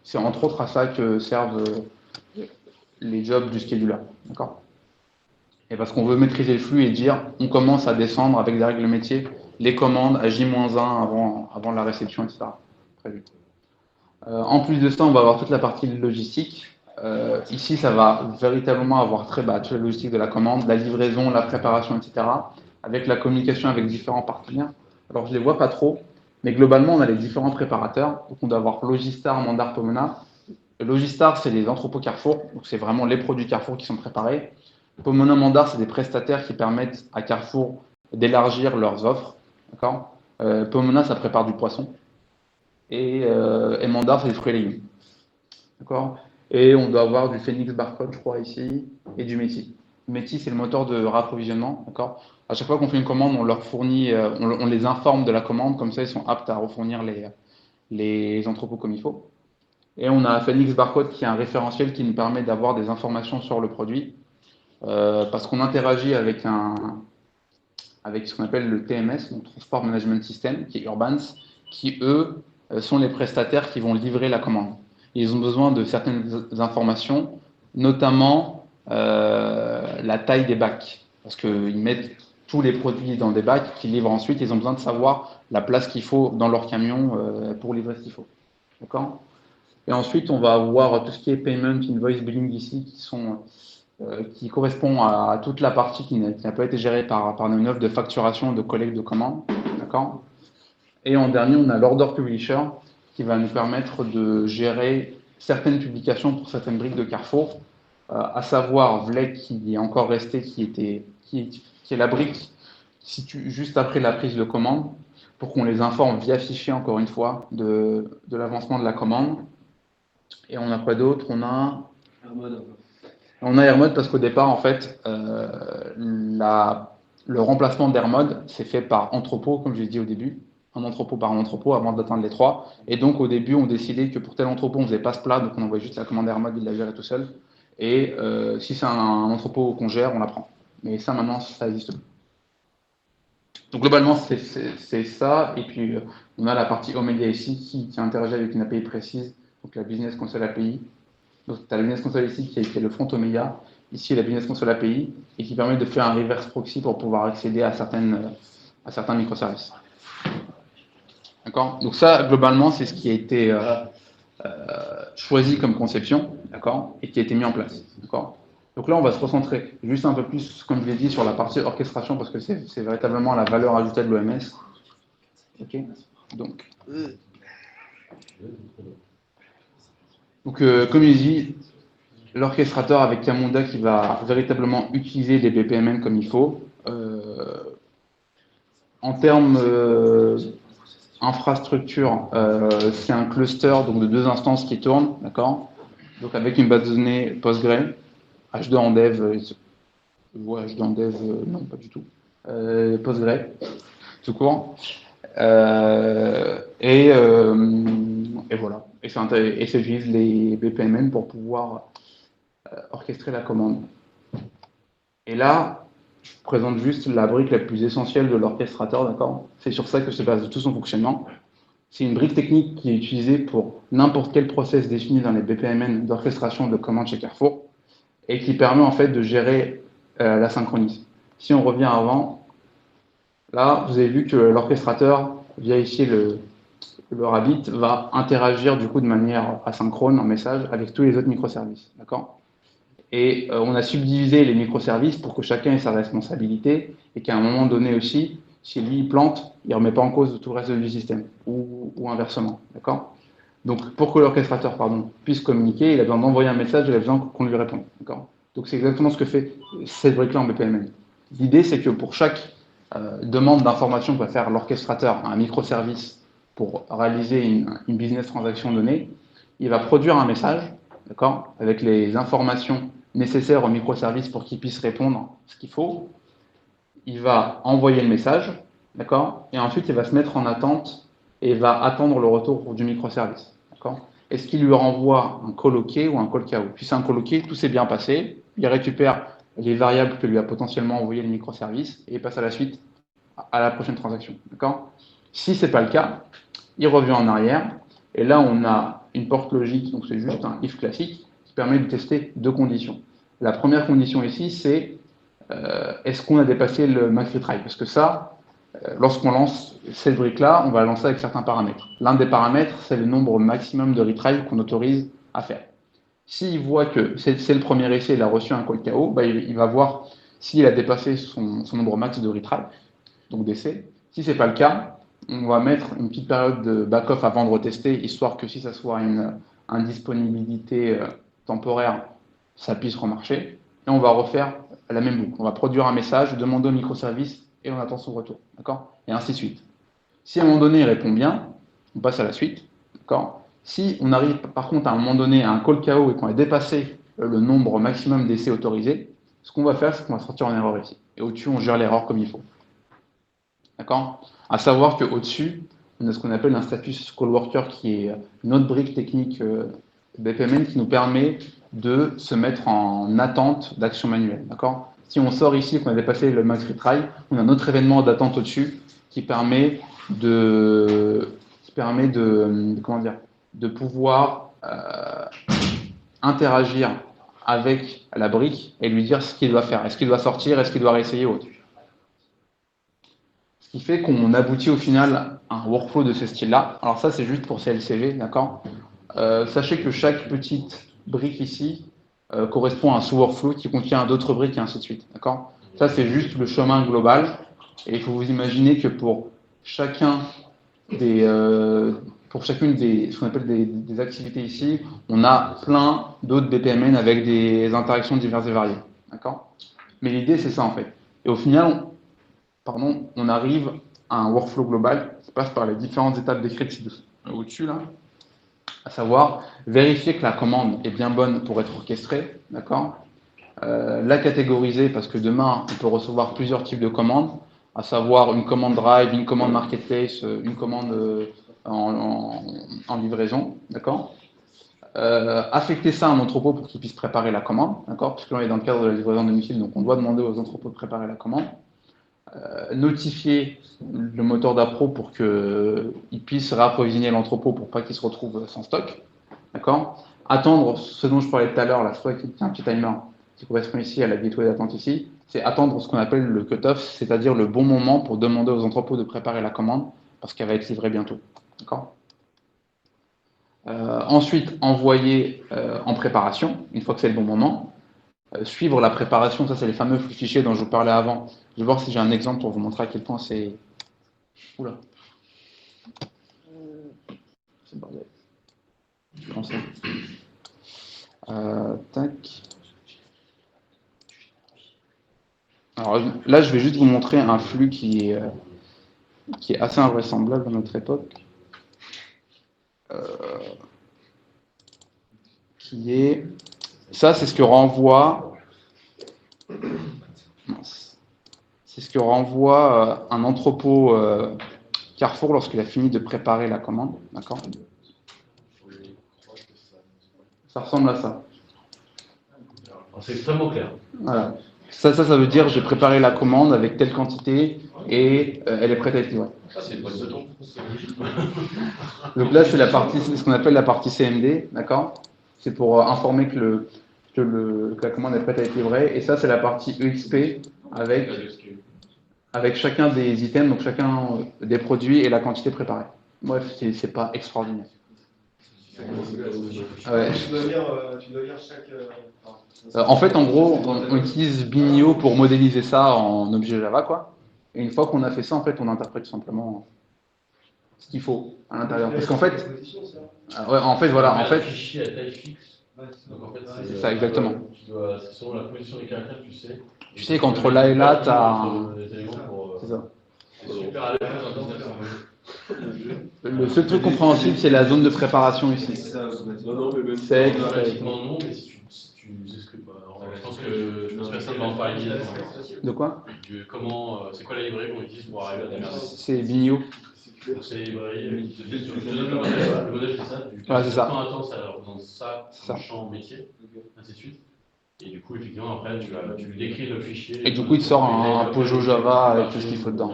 C'est entre autres à ça que servent les jobs du scheduler. D'accord ? Et parce qu'on veut maîtriser le flux et dire on commence à descendre avec des règles métiers les commandes à J-1 avant la réception, etc. Prévu. En plus de ça, on va avoir toute la partie logistique. Ici, ça va véritablement avoir toute la logistique de la commande, la livraison, la préparation, etc. Avec la communication avec différents partenaires. Alors, je ne les vois pas trop, mais globalement, on a les différents préparateurs. Donc, on doit avoir Logistar, Mandar, Pomona. Logistar, c'est les entrepôts Carrefour. Donc, c'est vraiment les produits Carrefour qui sont préparés. Pomona, Mandar, c'est des prestataires qui permettent à Carrefour d'élargir leurs offres. D'accord ? Pomona, ça prépare du poisson. Et Mandar, c'est des fruits et légumes. D'accord? Et on doit avoir du Phoenix Barcode, je crois, ici, et du Métis. Métis, c'est le moteur de rapprovisionnement. D'accord? À chaque fois qu'on fait une commande, on leur fournit, on les informe de la commande, comme ça ils sont aptes à refournir les entrepôts comme il faut. Et on a Phoenix Barcode qui est un référentiel qui nous permet d'avoir des informations sur le produit, parce qu'on interagit avec ce qu'on appelle le TMS, donc Transport Management System, qui est Urbans, qui eux sont les prestataires qui vont livrer la commande. Ils ont besoin de certaines informations, notamment la taille des bacs, parce qu'ils mettent tous les produits dans des bacs qu'ils livrent ensuite. Ils ont besoin de savoir la place qu'il faut dans leur camion pour livrer ce qu'il faut. D'accord? Et ensuite, on va avoir tout ce qui est payment, invoice, billing ici, qui correspond à toute la partie qui n'a pas été gérée par une offre de facturation, de collecte de commandes. D'accord? Et en dernier, on a l'order publisher qui va nous permettre de gérer certaines publications pour certaines briques de Carrefour, à savoir VLEC qui est encore resté, qui est la brique qui se situe juste après la prise de commande, pour qu'on les informe via fichier, encore une fois, de l'avancement de la commande. Et on a quoi d'autre? On a AirMode parce qu'au départ, en fait, le remplacement d'AirMode, c'est fait par entrepôt, comme je l'ai dit au début, un entrepôt par un entrepôt avant d'atteindre les 3. Et donc, au début, on décidait que pour tel entrepôt, on faisait pas ce plat, donc on envoyait juste la commande AirMode, il la gérait tout seul. Et si c'est un entrepôt qu'on gère, on la prend. Mais ça, maintenant, ça n'existe plus. Donc, globalement, c'est ça. Et puis, on a la partie Omedia ici qui interagit avec une API précise, donc la Business Console API. Donc, tu as la Business Console ici qui est le front Omedia, ici la Business Console API, et qui permet de faire un reverse proxy pour pouvoir accéder à certains microservices. D'accord? Donc ça, globalement, c'est ce qui a été choisi comme conception, d'accord, et qui a été mis en place. D'accord? Donc là, on va se recentrer juste un peu plus, comme je l'ai dit, sur la partie orchestration, parce que c'est véritablement la valeur ajoutée de l'OMS. Ok? Donc, comme il dit, l'orchestrateur avec Camunda qui va véritablement utiliser les BPMN comme il faut. En termes infrastructure, c'est un cluster donc de 2 instances qui tournent, d'accord? Donc avec une base de données Postgre, H2 en dev, H2 en dev, non pas du tout, Postgre, tout court. Et voilà. Et ça utilise les BPMN pour pouvoir orchestrer la commande. Et là, je vous présente juste la brique la plus essentielle de l'orchestrateur, d'accord? C'est sur ça que se base tout son fonctionnement. C'est une brique technique qui est utilisée pour n'importe quel process défini dans les BPMN d'orchestration de commandes chez Carrefour et qui permet en fait de gérer la synchronie. Si on revient avant, là, vous avez vu que l'orchestrateur, via ici le Rabbit, va interagir du coup de manière asynchrone en message avec tous les autres microservices, d'accord? Et on a subdivisé les microservices pour que chacun ait sa responsabilité et qu'à un moment donné aussi, si lui il plante, il ne remet pas en cause tout le reste du système, ou inversement. D'accord? Donc pour que l'orchestrateur puisse communiquer, il a besoin d'envoyer un message, il a besoin qu'on lui réponde. D'accord? Donc c'est exactement ce que fait cette brique-là en BPMN. L'idée, c'est que pour chaque demande d'information que va faire l'orchestrateur à un microservice pour réaliser une business transaction donnée, il va produire un message, d'accord, avec les informations nécessaires au microservice pour qu'il puisse répondre ce qu'il faut. Il va envoyer le message, d'accord, et ensuite il va se mettre en attente et il va attendre le retour du microservice, d'accord. Est-ce qu'il lui renvoie un call OK ou un call KO? Puis c'est un call OK, tout s'est bien passé, il récupère les variables que lui a potentiellement envoyé le microservice et il passe à la suite à la prochaine transaction, d'accord. Si c'est pas le cas, il revient en arrière et là on a une porte logique, donc c'est juste un if classique qui permet de tester 2 conditions. La première condition ici, c'est est-ce qu'on a dépassé le max retry? Parce que ça, lorsqu'on lance cette brique-là, on va lancer avec certains paramètres. L'un des paramètres, c'est le nombre maximum de retry qu'on autorise à faire. S'il voit que c'est le premier essai, il a reçu un call KO, bah, il va voir s'il a dépassé son nombre max de retry, donc d'essais. Si ce n'est pas le cas, on va mettre une petite période de back-off avant de retester, histoire que si ça soit une indisponibilité temporaire, ça puisse remarcher. Et on va refaire la même boucle. On va produire un message, demander au microservice et on attend son retour. D'accord? Et ainsi de suite. Si à un moment donné, il répond bien, on passe à la suite. D'accord. Si on arrive par contre à un moment donné à un call KO et qu'on a dépassé le nombre maximum d'essais autorisés, ce qu'on va faire, c'est qu'on va sortir en erreur ici. Et au-dessus, on gère l'erreur comme il faut. D'accord. À savoir qu'au-dessus, on a ce qu'on appelle un status call worker qui est une autre brique technique BPMN qui nous permet de se mettre en attente d'action manuelle. D'accord. Si on sort ici qu'on a dépassé le max retry, on a un autre événement d'attente au-dessus qui permet comment dire, de pouvoir interagir avec la brique et lui dire ce qu'il doit faire. Est-ce qu'il doit sortir, est-ce qu'il doit réessayer autre. Ce qui fait qu'on aboutit au final à un workflow de ce style-là. Alors ça, c'est juste pour CLCV, d'accord. Sachez que chaque petite brique ici correspond à un sous-workflow qui contient d'autres briques et ainsi de suite, d'accord. Ça, c'est juste le chemin global. Et il faut vous imaginer que pour chacune ce qu'on appelle des activités ici, on a plein d'autres BPMN avec des interactions diverses et variées. D'accord. Mais l'idée, c'est ça en fait. Et au final, on arrive à un workflow global qui passe par les différentes étapes décrites au-dessus, là, à savoir vérifier que la commande est bien bonne pour être orchestrée, d'accord. La catégoriser parce que demain, on peut recevoir plusieurs types de commandes, à savoir une commande drive, une commande marketplace, une commande en livraison, d'accord. Affecter ça à un entrepôt pour qu'il puisse préparer la commande, d'accord, puisque l'on est dans le cadre de la livraison à domicile, donc on doit demander aux entrepôts de préparer la commande. Notifier le moteur d'appro pour qu'il puisse réapprovisionner l'entrepôt pour pas qu'il se retrouve sans stock, d'accord. Attendre ce dont je parlais tout à l'heure, là, soit qu'il y a un petit timer qui correspond ici à la gateway d'attente ici, c'est attendre ce qu'on appelle le cut-off, c'est-à-dire le bon moment pour demander aux entrepôts de préparer la commande parce qu'elle va être livrée bientôt. D'accord. Ensuite, envoyer en préparation, une fois que c'est le bon moment. Suivre la préparation, ça c'est les fameux flux fichiers dont je vous parlais avant. Je vais voir si j'ai un exemple pour vous montrer à quel point c'est... Oula. C'est bordel. Je vais lancer. Tac. Alors là, je vais juste vous montrer un flux qui est assez invraisemblable à notre époque. Qui est... Ça, c'est ce que renvoie... C'est ce que renvoie un entrepôt Carrefour lorsqu'il a fini de préparer la commande. D'accord. Ça ressemble à ça. C'est extrêmement clair. Voilà. Ça veut dire j'ai préparé la commande avec telle quantité et elle est prête à être livrée. Ça, c'est une boîte de temps. Donc là, c'est ce qu'on appelle la partie CMD, d'accord. C'est pour informer que la commande est prête à être livrée. Et ça, c'est la partie EXP avec chacun des items, donc chacun des produits et la quantité préparée. Bref, c'est pas extraordinaire. Ouais. Tu dois lire chaque. En fait, en gros, on utilise Binio pour modéliser ça en objet Java, quoi. Et une fois qu'on a fait ça, en fait, on interprète simplement ce qu'il faut à l'intérieur. Parce qu'en fait, voilà, en fait, Fichier à taille fixe. Donc en fait, c'est ça exactement. C'est selon la position des caractères, tu sais. Tu sais qu'entre là et là, tu as. C'est ça. C'est super à l'aise dans business. Le seul truc compréhensible, c'est la zone de préparation ici. Non, mais même C'est Pratiquement non, mais si tu exécutes pas. Je pense que personne ne va en parler immédiatement. De quoi? C'est quoi la librairie qu'on utilise pour arriver à démerder? C'est Binio. C'est les librairies. Je te donne le modèle. Le modèle, c'est ça. Ouais, c'est ça. Temps à temps, ça représente ça, Ça. un champ métier, ainsi de suite. Et du coup, effectivement, après, tu lui décris le fichier. Et du coup, il te sort un Pojo Java avec tout ce qu'il faut dedans.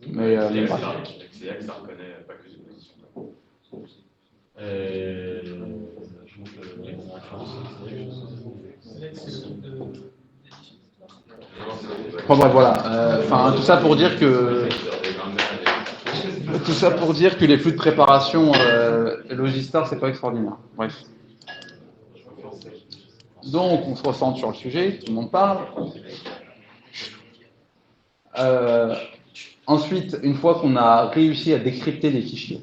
Mais C'est là que ça reconnaît pas que une position. Je montre les références. Bon, bref, voilà. Enfin, tout ça pour dire que les flux de préparation Logistar, c'est pas extraordinaire. Bref. Donc, on se recentre sur le sujet, tout le monde parle. Ensuite, une fois qu'on a réussi à décrypter les fichiers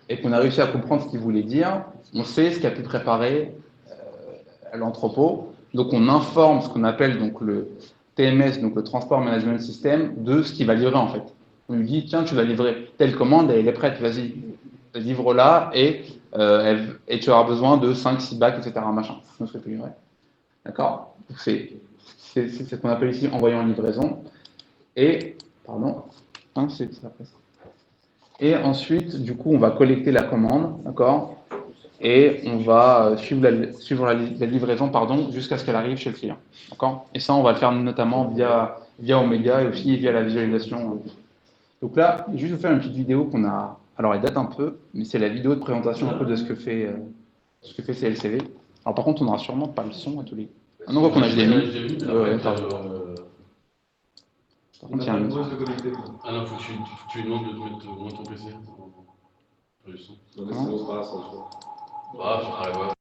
et qu'on a réussi à comprendre ce qu'ils voulaient dire, on sait ce qu'a pu préparer l'entrepôt. Donc, on informe ce qu'on appelle donc TMS, donc le Transport Management System, de ce qu'il va livrer en fait. On lui dit, tiens, tu vas livrer telle commande, elle est prête, vas-y, livre-la et tu auras besoin de 5-6 bacs, etc. Machin. Donc, c'est livré. D'accord? C'est ce qu'on appelle ici envoyant en livraison. Et, pardon, hein, c'est ça. Et ensuite, du coup, on va collecter la commande, d'accord? Et on va suivre la livraison, pardon, jusqu'à ce qu'elle arrive chez le client, d'accord? Et ça, on va le faire notamment via Omega et aussi via la visualisation. Donc là, je vais juste vous faire une petite vidéo qu'on a. Alors, elle date un peu, mais c'est la vidéo de présentation un peu de ce que fait CLCV. Alors, par contre, on n'aura sûrement pas le son à tous les. Ah non, on voit qu'on a HDMI. HDMI, mais Ouais, après, pardon. Par contre, il y a un. besoin de se connecter. ah non, faut que tu lui demandes de te mettre au moins ton PC. Pas du son. Non, mais sinon, c'est pas grave, ça, je crois. Ah, je ferai la voix.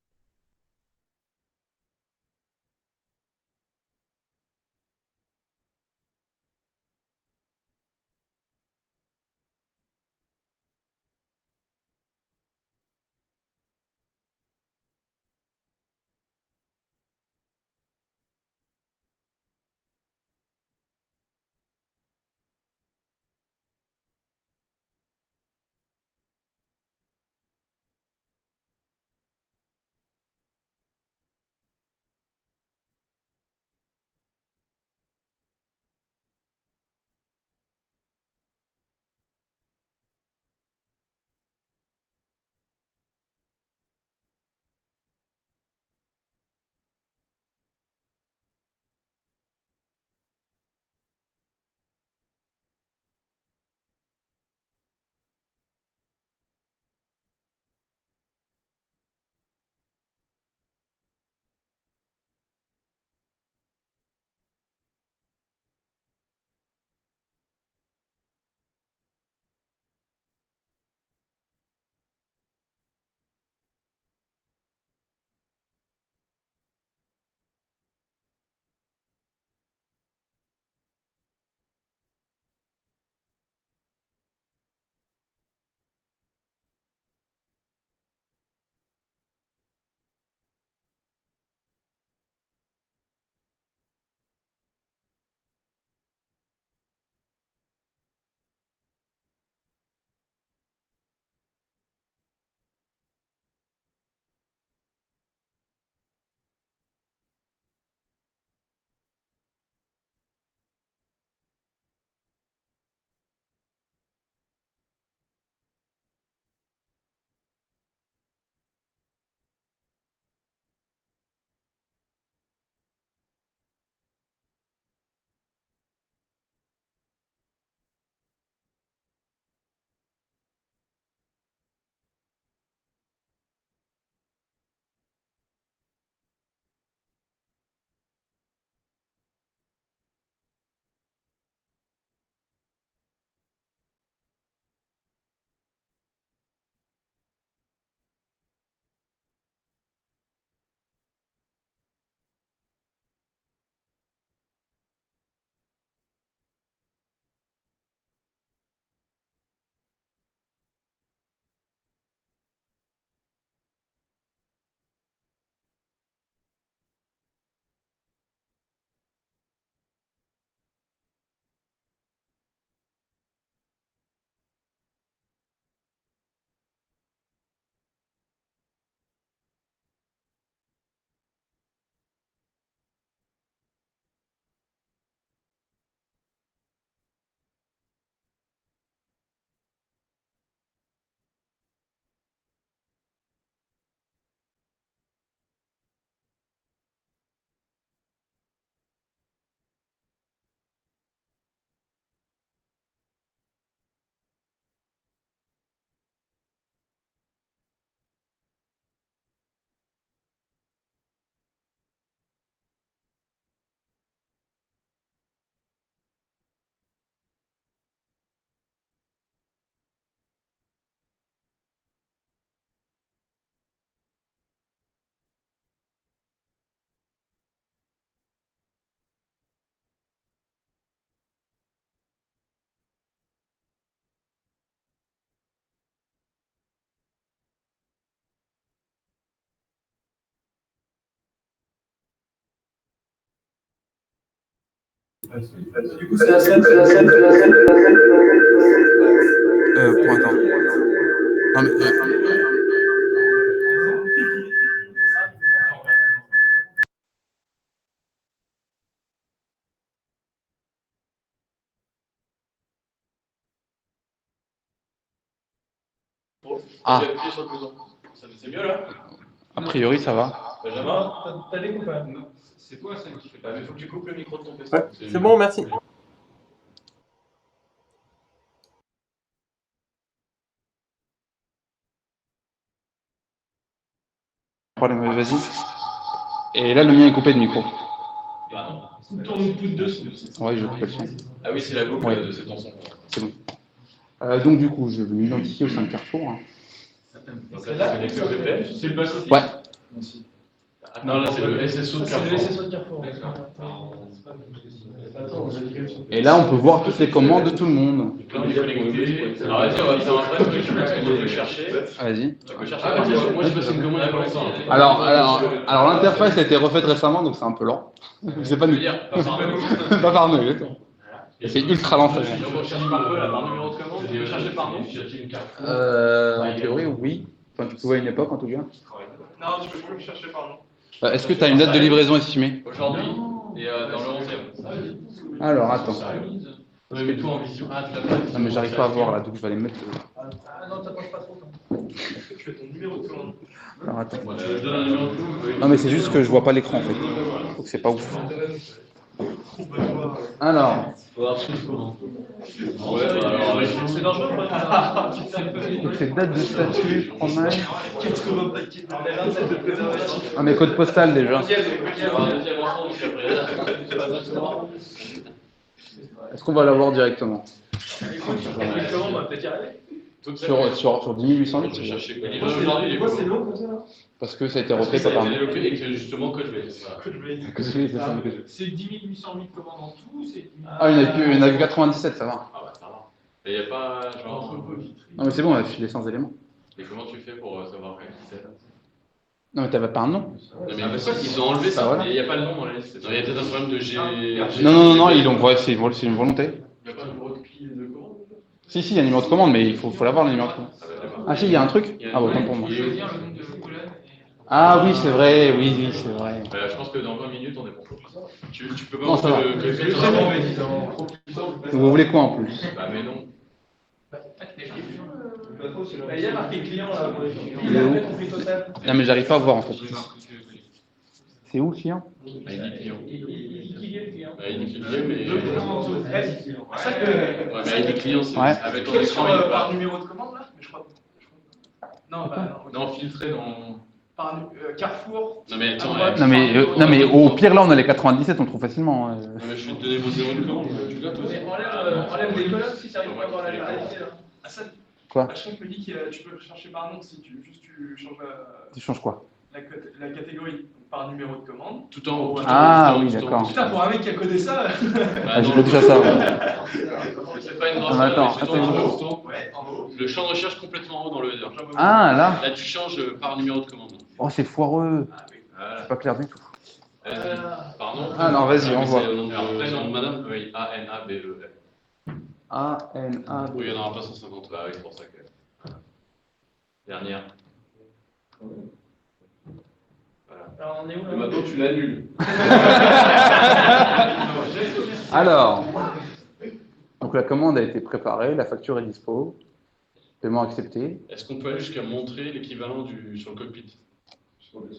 Du coup, c'est la scène, c'est la scène, c'est la scène, c'est la scène, c'est la scène. Point attends. Non, mais, Ah. J'ai appuyé sur le bouton. C'est mieux là? a priori, ça va. Benjamin? T'as des coupes, hein? C'est quoi ça qui fait pas? Mais il faut que tu coupes le micro de ton PC. Ouais, c'est bon, merci. Problème, vas-y. Et là, le mien est coupé de micro. Bah non. Tourne une poutre dessus. Ouais, je vais couper le son. Ah oui, c'est la boucle Ouais. de cet son. C'est bon. Donc, du coup, je vais m'identifier au sein de Carrefour. Hein. Donc là, c'est connecté au VPN. C'est le basse aussi. Ouais. Non, là, c'est le SSO de Carrefour. C'est le SSO de Carrefour. Attends, Et là, on peut voir toutes les commandes de tout le monde. Donc là, on est connecté. Alors, vas-y, on va faire un vrai truc. On peut chercher. Vas-y. Tu peux chercher. Moi, je passe une commande à l'instant. Alors l'interface a été refaite récemment, donc c'est un peu lent. C'est pas Je nous. veux dire, pas par nous. Pas par nous, exactement. Et c'est ultra lent. Ça. Si on cherche par peu, là, par numéro de commande, tu peux chercher par nom. En théorie, oui. Enfin, tu pouvais à une époque, en tout cas. Non, tu peux plus me chercher par nom. Est-ce que tu as une date de livraison estimée? Aujourd'hui, et dans le 11e. Alors, attends. On met tout en vision. Ah, tu l'as pas. Non, mais j'arrive pas à voir là, donc je vais aller me mettre. Ah non, t'approches pas trop. Tu fais ton numéro de commande. Alors, attends. Je donne un numéro de commande. Non, mais c'est juste que je vois pas l'écran en fait. Donc c'est pas ouf. Alors, Faut avoir tout le commande. Ouais, alors, c'est dangereux ou pas? donc c'est date de statut, fromage. Qu'est-ce qu'on va paquer dans les 27 de préservatif? Ah, mes codes postales déjà. Est-ce qu'on va l'avoir directement? Comment on va peut-être y arriver? Sur 10 808, Je vais chercher quoi. Aujourd'hui, il est Moi, c'est long comme ça, là. parce que ça a été refait par nous. développé et que justement code V. Que je vais. C'est 10 808 commandes en tout, c'est 10 000. Ah, il y en a que 97, ça va. Ah bah ça va. Et il n'y a pas genre. Non, mais c'est bon, on a filé sans éléments. Et comment tu fais pour savoir quand c'est ça? Non, mais t'avais pas un nom? Non mais ils ont enlevé Ah, ça. voilà. Il n'y a pas le nom dans la liste. Non, il y a peut-être un problème de G. Non, ils l'ont ouais, c'est une volonté. Il n'y a pas de numéro de clé de commande? Si, il y a un numéro de commande, mais il faut l'avoir le numéro de commande. Ah bah d'accord. Ah, si, il y a un truc? Ah, bon, tant pour moi. Je veux dire le nombre de colonnes. Ah, oui, c'est vrai, oui, c'est vrai. Je pense que dans 20 minutes on est bon. Tu peux pas Non, ça va. monter le clé. Vous voulez quoi en plus? Bah mais non. Il y a marqué client là pour les clients. Il est où? Il a compris total. Non, mais j'arrive pas à voir en fait. C'est où le client? Bah, il dit client. Qui est le client? Bah, il dit client mais. Le client en dessous. C'est ça que. Ouais mais il dit client c'est Ouais. avec ton Sur, écran il est par pas. numéro de commande là? Mais je crois. Non, bah non. Non filtré dans. Par Carrefour. Non mais attends. Non, mais au pire, là, on a les 97, on le trouve facilement. Non mais je vais te donner vos zéros de commande. Tu l'as toi? Mais enlève les colonnes si tu arrives pas à voir la réalité là. Ah, ça, Quoi? H5 me dit que tu peux le chercher par nom si tu changes Tu changes quoi? la catégorie donc par numéro de commande. Tout en haut. Ah, oui, d'accord. Putain, pour un mec qui a codé ça. Ah, j'ai déjà ça. Ouais. C'est pas une Ah, mais attends, grande attends. Ouais, en haut. Le champ de recherche complètement en haut dans le header. Ah, là? Là, tu changes par numéro de commande. Oh, c'est foireux. Voilà. C'est pas clair du tout. Vas-y. Pardon. Ah, non, vas-y, on voit. C'est au nom de prénom de madame? Oui, A-N-A-B-E-L. A-N-A. Oui, il n'y en aura pas 150. Bah oui, c'est pour ça que. Dernière. Voilà. Alors, on est où Et là? maintenant, tu l'annules. Alors, donc la commande a été préparée, la facture est dispo, paiement accepté. Est-ce qu'on peut aller jusqu'à montrer l'équivalent sur le cockpit?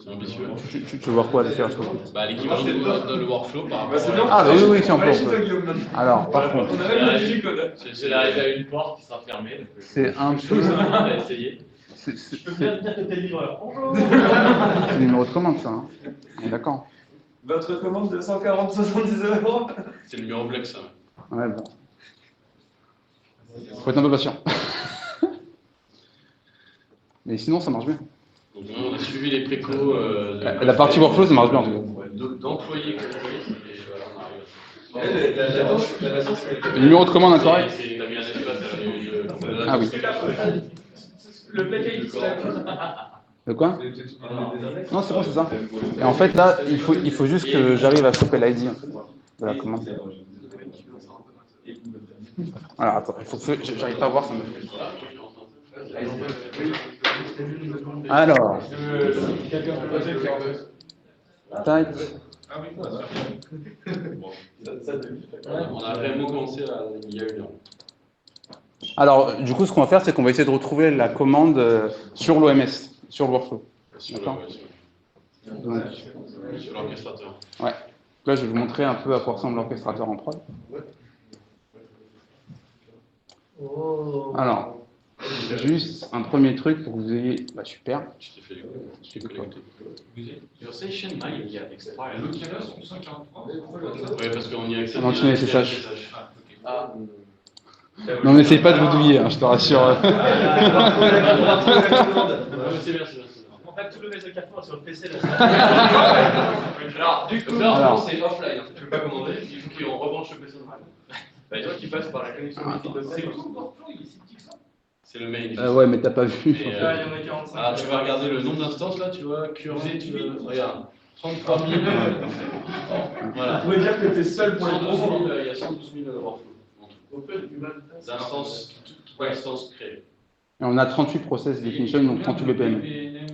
C'est ambitieux. Tu veux voir quoi de faire? Bah, l'équivalent dans le workflow par rapport Ah, bah oui, si on peut. Allez, chez toi, Guillaume, maintenant. Alors, par contre, On a même le G-code. C'est l'arrivée à une porte qui sera fermée. donc, c'est un peu. On va essayer. Je peux bien te dire que t'es livreur. Bonjour. C'est le numéro de commande, ça. Hein. On est d'accord. Votre commande de 140 70 €. C'est le numéro black, ça. Ouais, bon. Faut être un peu patient. Mais sinon, ça marche bien. Donc, on a suivi les précaux. La partie workflow, ça marche bien, en tout cas. D'employés compris. Et voilà, on arrive. Le numéro de commande incorrect? T'as mis un espace à Ah oui. Le black ID, c'est la De quoi? Non, c'est bon, c'est ça. Et en fait, là, il faut juste que j'arrive à choper l'ID en fait, de la commande. Alors, attends, il faut que j'arrive pas à voir, ça me fait. Alors, Quelqu'un peut passer le faire deux. tac. Ah oui, On a réellement commencé il y a une heure. Alors, du coup, ce qu'on va faire, c'est qu'on va essayer de retrouver la commande sur l'OMS, sur le workflow. Sur D'accord. Donc, sur l'orchestrateur. ouais. Là, je vais vous montrer un peu à quoi ressemble l'orchestrateur en prod. Alors, juste un premier truc pour que vous ayez. Bah, super. Je t'ai fait les coups. Je t'ai connecté. Your session might get expired. L'autre canal, c'est 143. Oui, parce qu'on y a accès. On continue les SSH. Ah, Non, n'essayez pas de vous douiller, hein, je te rassure. C'est bien, c'est bien. En fait, tout le mec de Carrefour sur le PC là. Alors, du coup, Alors. c'est offline. Tu peux pas commander, il faut qu'on rebranche le PC normal. Bah, toi qui passe par la connexion Wi-Fi de c'est tout le workflow, il est si petit que ça. C'est le mail. Ouais, mais t'as pas vu. Et, Il y en a 45. ah, tu vas regarder le nombre d'instances là, tu vois, QRV, tu veux. Regarde, 33 000. Voilà. On pourrait dire que t'es seul pour les 112 gros. 000, il y a 112 000 workflows. D'instances créées. Et on a 38 process definition, donc 38 BPM. Il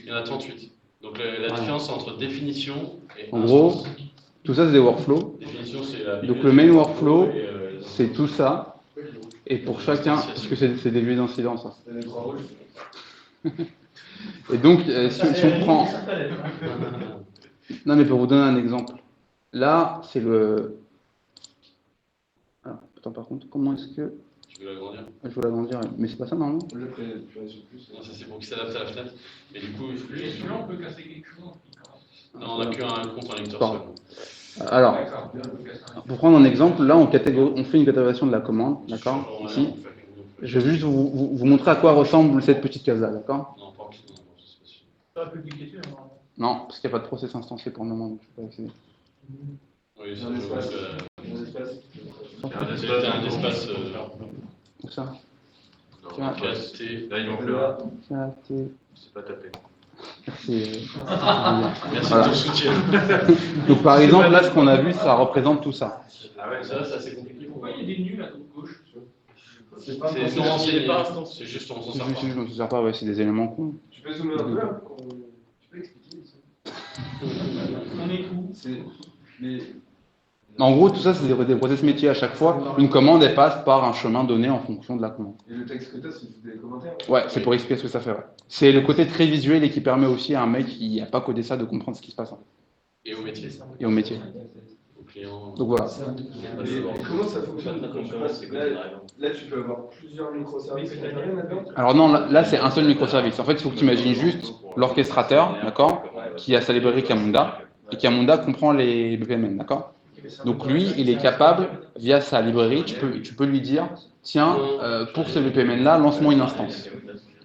y en a 38. Donc la différence entre définition et En gros, instance. tout ça, c'est des workflows. Définition, c'est la Donc le main workflow, et, c'est tout ça. Et pour chacun, parce que c'est des vues d'incidence. Hein. Et donc, si on prend. Non, mais pour vous donner un exemple. Là, c'est le. Alors, attends, par contre, comment est-ce que. Tu veux l'agrandir? Je veux l'agrandir, mais c'est pas ça normalement. Non, ça c'est pour qu'il s'adapte à la fenêtre. Et du coup, il faut Et celui-là, on peut casser quelque chose. Non, on n'a qu'un compte en lecteur Pardon. seulement. Alors, D'accord, on peut casser un. pour prendre un exemple, là, on fait une catégorisation de la commande, d'accord? Ici. Je vais juste vous montrer à quoi ressemble cette petite case-là, d'accord? Non, pas en cliquant, non, c'est pas sûr. Ça peut cliquer dessus, normalement. Non, parce qu'il n'y a pas de process instancié pour le moment, donc je ne peux pas accéder. Oui, c'est un espace. Un espace. Donc ça. Là, il manque le A. C'est pas tapé. Merci. Merci Voilà. de ton soutien. Donc par exemple, là, ce qu'on a vu, ça représente tout ça. Ah ouais, ça c'est assez compliqué. Pourquoi il y a des nuls à gauche? C'est non, c'est juste on s'en sert pas. Je ne sert pas, ouais, c'est des éléments cons. Tu peux zoomer un peu là? Tu peux expliquer ça? On est où? En gros, tout ça, c'est des process métiers à chaque fois. Une commande, elle passe par un chemin donné en fonction de la commande. Et le texte que tu as, c'est des commentaires? Ouais, c'est pour expliquer ce que ça fait. Ouais. C'est le côté très visuel et qui permet aussi à un mec qui n'a pas codé ça de comprendre ce qui se passe. Et au métier. Et au métier. Au client. Donc voilà. Et comment ça fonctionne? Là, tu peux avoir plusieurs microservices intégrés maintenant? Alors non, là c'est un seul microservice. En fait, il faut que tu imagines juste l'orchestrateur, d'accord, qui a sa librairie Camunda, et Camunda comprend les BPMN, d'accord? Donc lui, il est capable, via sa librairie, tu peux lui dire, tiens, pour ce BPMN-là, lance-moi une instance.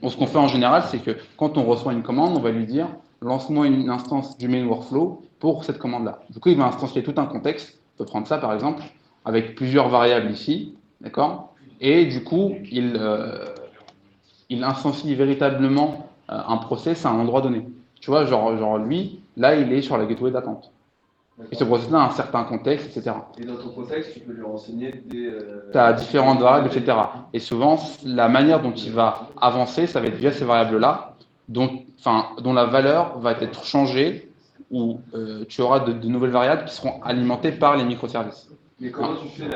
Bon, ce qu'on fait en général, c'est que quand on reçoit une commande, on va lui dire, lance-moi une instance du main workflow pour cette commande-là. Du coup, il va instancier tout un contexte. On peut prendre ça, par exemple, avec plusieurs variables ici, d'accord? Et du coup, il instancie véritablement un process à un endroit donné. Tu vois, genre lui, là, il est sur la gateway d'attente. Et ce process-là a un certain contexte, etc. Et dans ton contexte, tu peux lui renseigner des... Tu as différentes variables, etc. Et souvent, la manière dont il va avancer, ça va être via ces variables-là, dont la valeur va être changée, ou tu auras de nouvelles variables qui seront alimentées par les microservices. Mais comment tu fais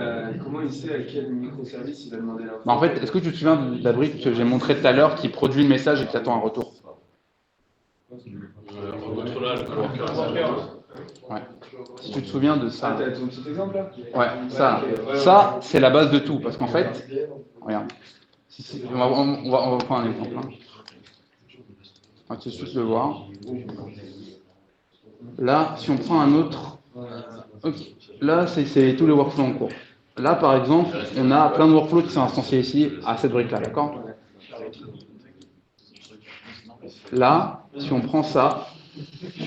comment il sait à quel microservice il va demander l'info? En fait, est-ce que tu te souviens de la brique que j'ai montrée tout à l'heure qui produit le message et qui attend un retour? L'autre là, le coworker. Ouais. Si tu te souviens de ça. Ah, t'as ton petit exemple là? Ouais, ça c'est la base de tout, parce qu'en fait, regarde, on va prendre un exemple. Hein. On va tout de suite le voir. Là, si on prend un autre, okay. Là c'est tous les workflows en cours. Là, par exemple, on a plein de workflows qui sont instanciés ici à cette brique-là, d'accord? Là, si on prend ça,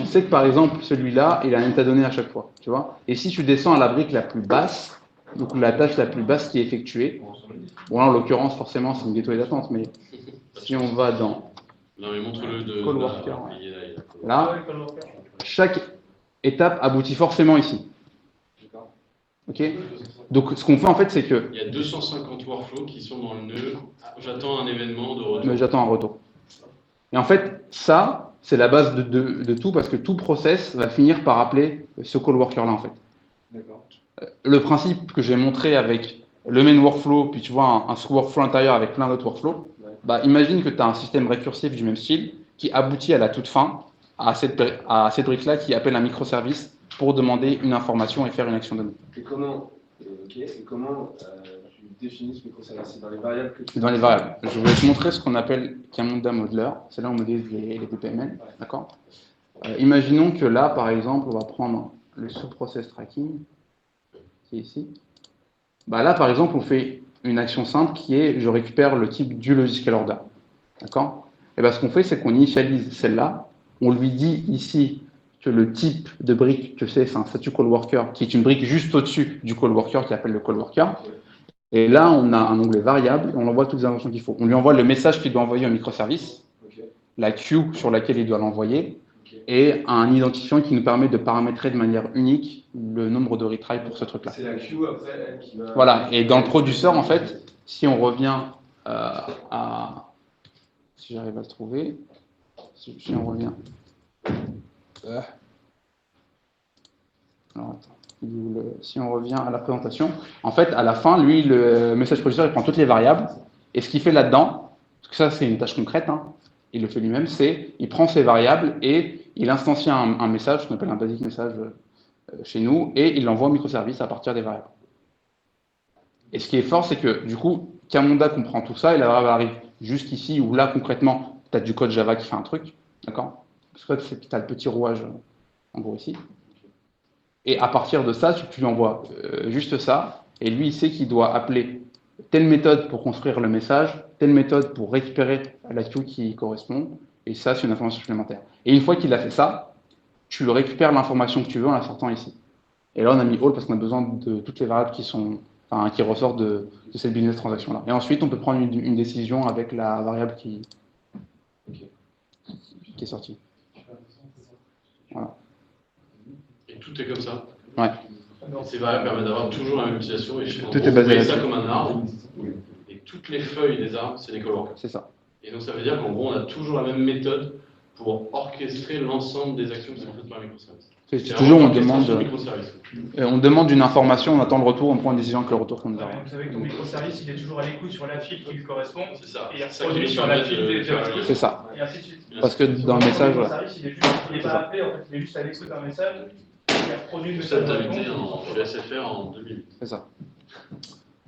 on sait que par exemple, celui-là, il a un métadonnées à chaque fois, tu vois. Et si tu descends à la brique la plus basse, donc la tâche la plus basse qui est effectuée, bon là en l'occurrence forcément c'est une gateway d'attente, mais si on va dans Non mais montre-le de... Call worker, Là, là, chaque étape aboutit forcément ici. Ok. Donc, ce qu'on fait en fait, c'est que Il y a 250 workflows qui sont dans le nœud. J'attends un événement de retour. mais j'attends un retour. Et en fait, ça, c'est la base de tout parce que tout process va finir par appeler ce call worker-là en fait. D'accord. Le principe que j'ai montré avec le main workflow, puis tu vois un sous-workflow intérieur avec plein d'autres workflows, bah, imagine que tu as un système récursif du même style qui aboutit à la toute fin à cette brique-là qui appelle un microservice pour demander une information et faire une action donnée. Et comment, tu définis ce microservice? C'est dans les variables que tu... Dans les variables. Je vais te montrer ce qu'on appelle Camunda Modeler. C'est là où on modélise les DPML. D'accord. Imaginons que là, par exemple, on va prendre le sous-process tracking, qui est ici. Bah là, par exemple, on fait une action simple qui est je récupère le type du logical order. D'accord. Et ben, ce qu'on fait, c'est qu'on initialise celle-là. On lui dit ici que le type de brique que c'est un statut call worker, qui est une brique juste au-dessus du call worker qui appelle le call worker. Et là, on a un onglet variable et on envoie toutes les informations qu'il faut. On lui envoie le message qu'il doit envoyer au microservice, la queue sur laquelle il doit l'envoyer, et un identifiant qui nous permet de paramétrer de manière unique le nombre de retries pour ce truc-là. C'est la queue après elle qui va... Voilà, et dans le producer, en fait, si on revient à... Si j'arrive à le trouver, si on revient... Alors, attends. Si on revient à la présentation, en fait, à la fin, lui, le message producer, il prend toutes les variables, et ce qu'il fait là-dedans, parce que ça, c'est une tâche concrète, hein, il le fait lui-même, c'est il prend ces variables et il instancie un message, ce qu'on appelle un basic message chez nous, et il l'envoie au microservice à partir des variables. Et ce qui est fort, c'est que du coup, Camunda comprend tout ça, et la variable arrive juste ici, où là, concrètement, tu as du code Java qui fait un truc, d'accord? Parce que tu as le petit rouage, en gros, ici. Et à partir de ça, tu lui envoies juste ça, et lui, il sait qu'il doit appeler telle méthode pour construire le message, telle méthode pour récupérer la queue qui correspond, et ça, c'est une information supplémentaire. Et une fois qu'il a fait ça, tu récupères l'information que tu veux en la sortant ici. Et là, on a mis all parce qu'on a besoin de toutes les variables qui ressortent de cette business transaction-là. Et ensuite, on peut prendre une décision avec la variable qui est sortie. Voilà. Et tout est comme ça. Ouais. Ces variables permettent d'avoir toujours la même utilisation. Et Tout est basé ça là-dessus. comme un arbre. Et toutes les feuilles des arbres, c'est des call workers. C'est ça. Et donc ça veut dire qu'en gros, on a toujours la même méthode pour orchestrer l'ensemble des actions qui sont faites par le microservice. C'est toujours, on on demande une information, on attend le retour, on prend une décision avec le retour qu'on nous a. Vous savez que ton microservice, il est toujours à l'écoute sur la file qui lui correspond. C'est ça. Et il C'est ça qui reproduit lui sur la permet file de des faire autres. C'est ça. Et ainsi de suite. Parce que dans le message, Ton voilà. microservice, il n'est pas appelé, en fait, il est juste à l'écoute d'un message. Il reproduit le Tout ça message. est invité en SFR en 2008. C'est ça.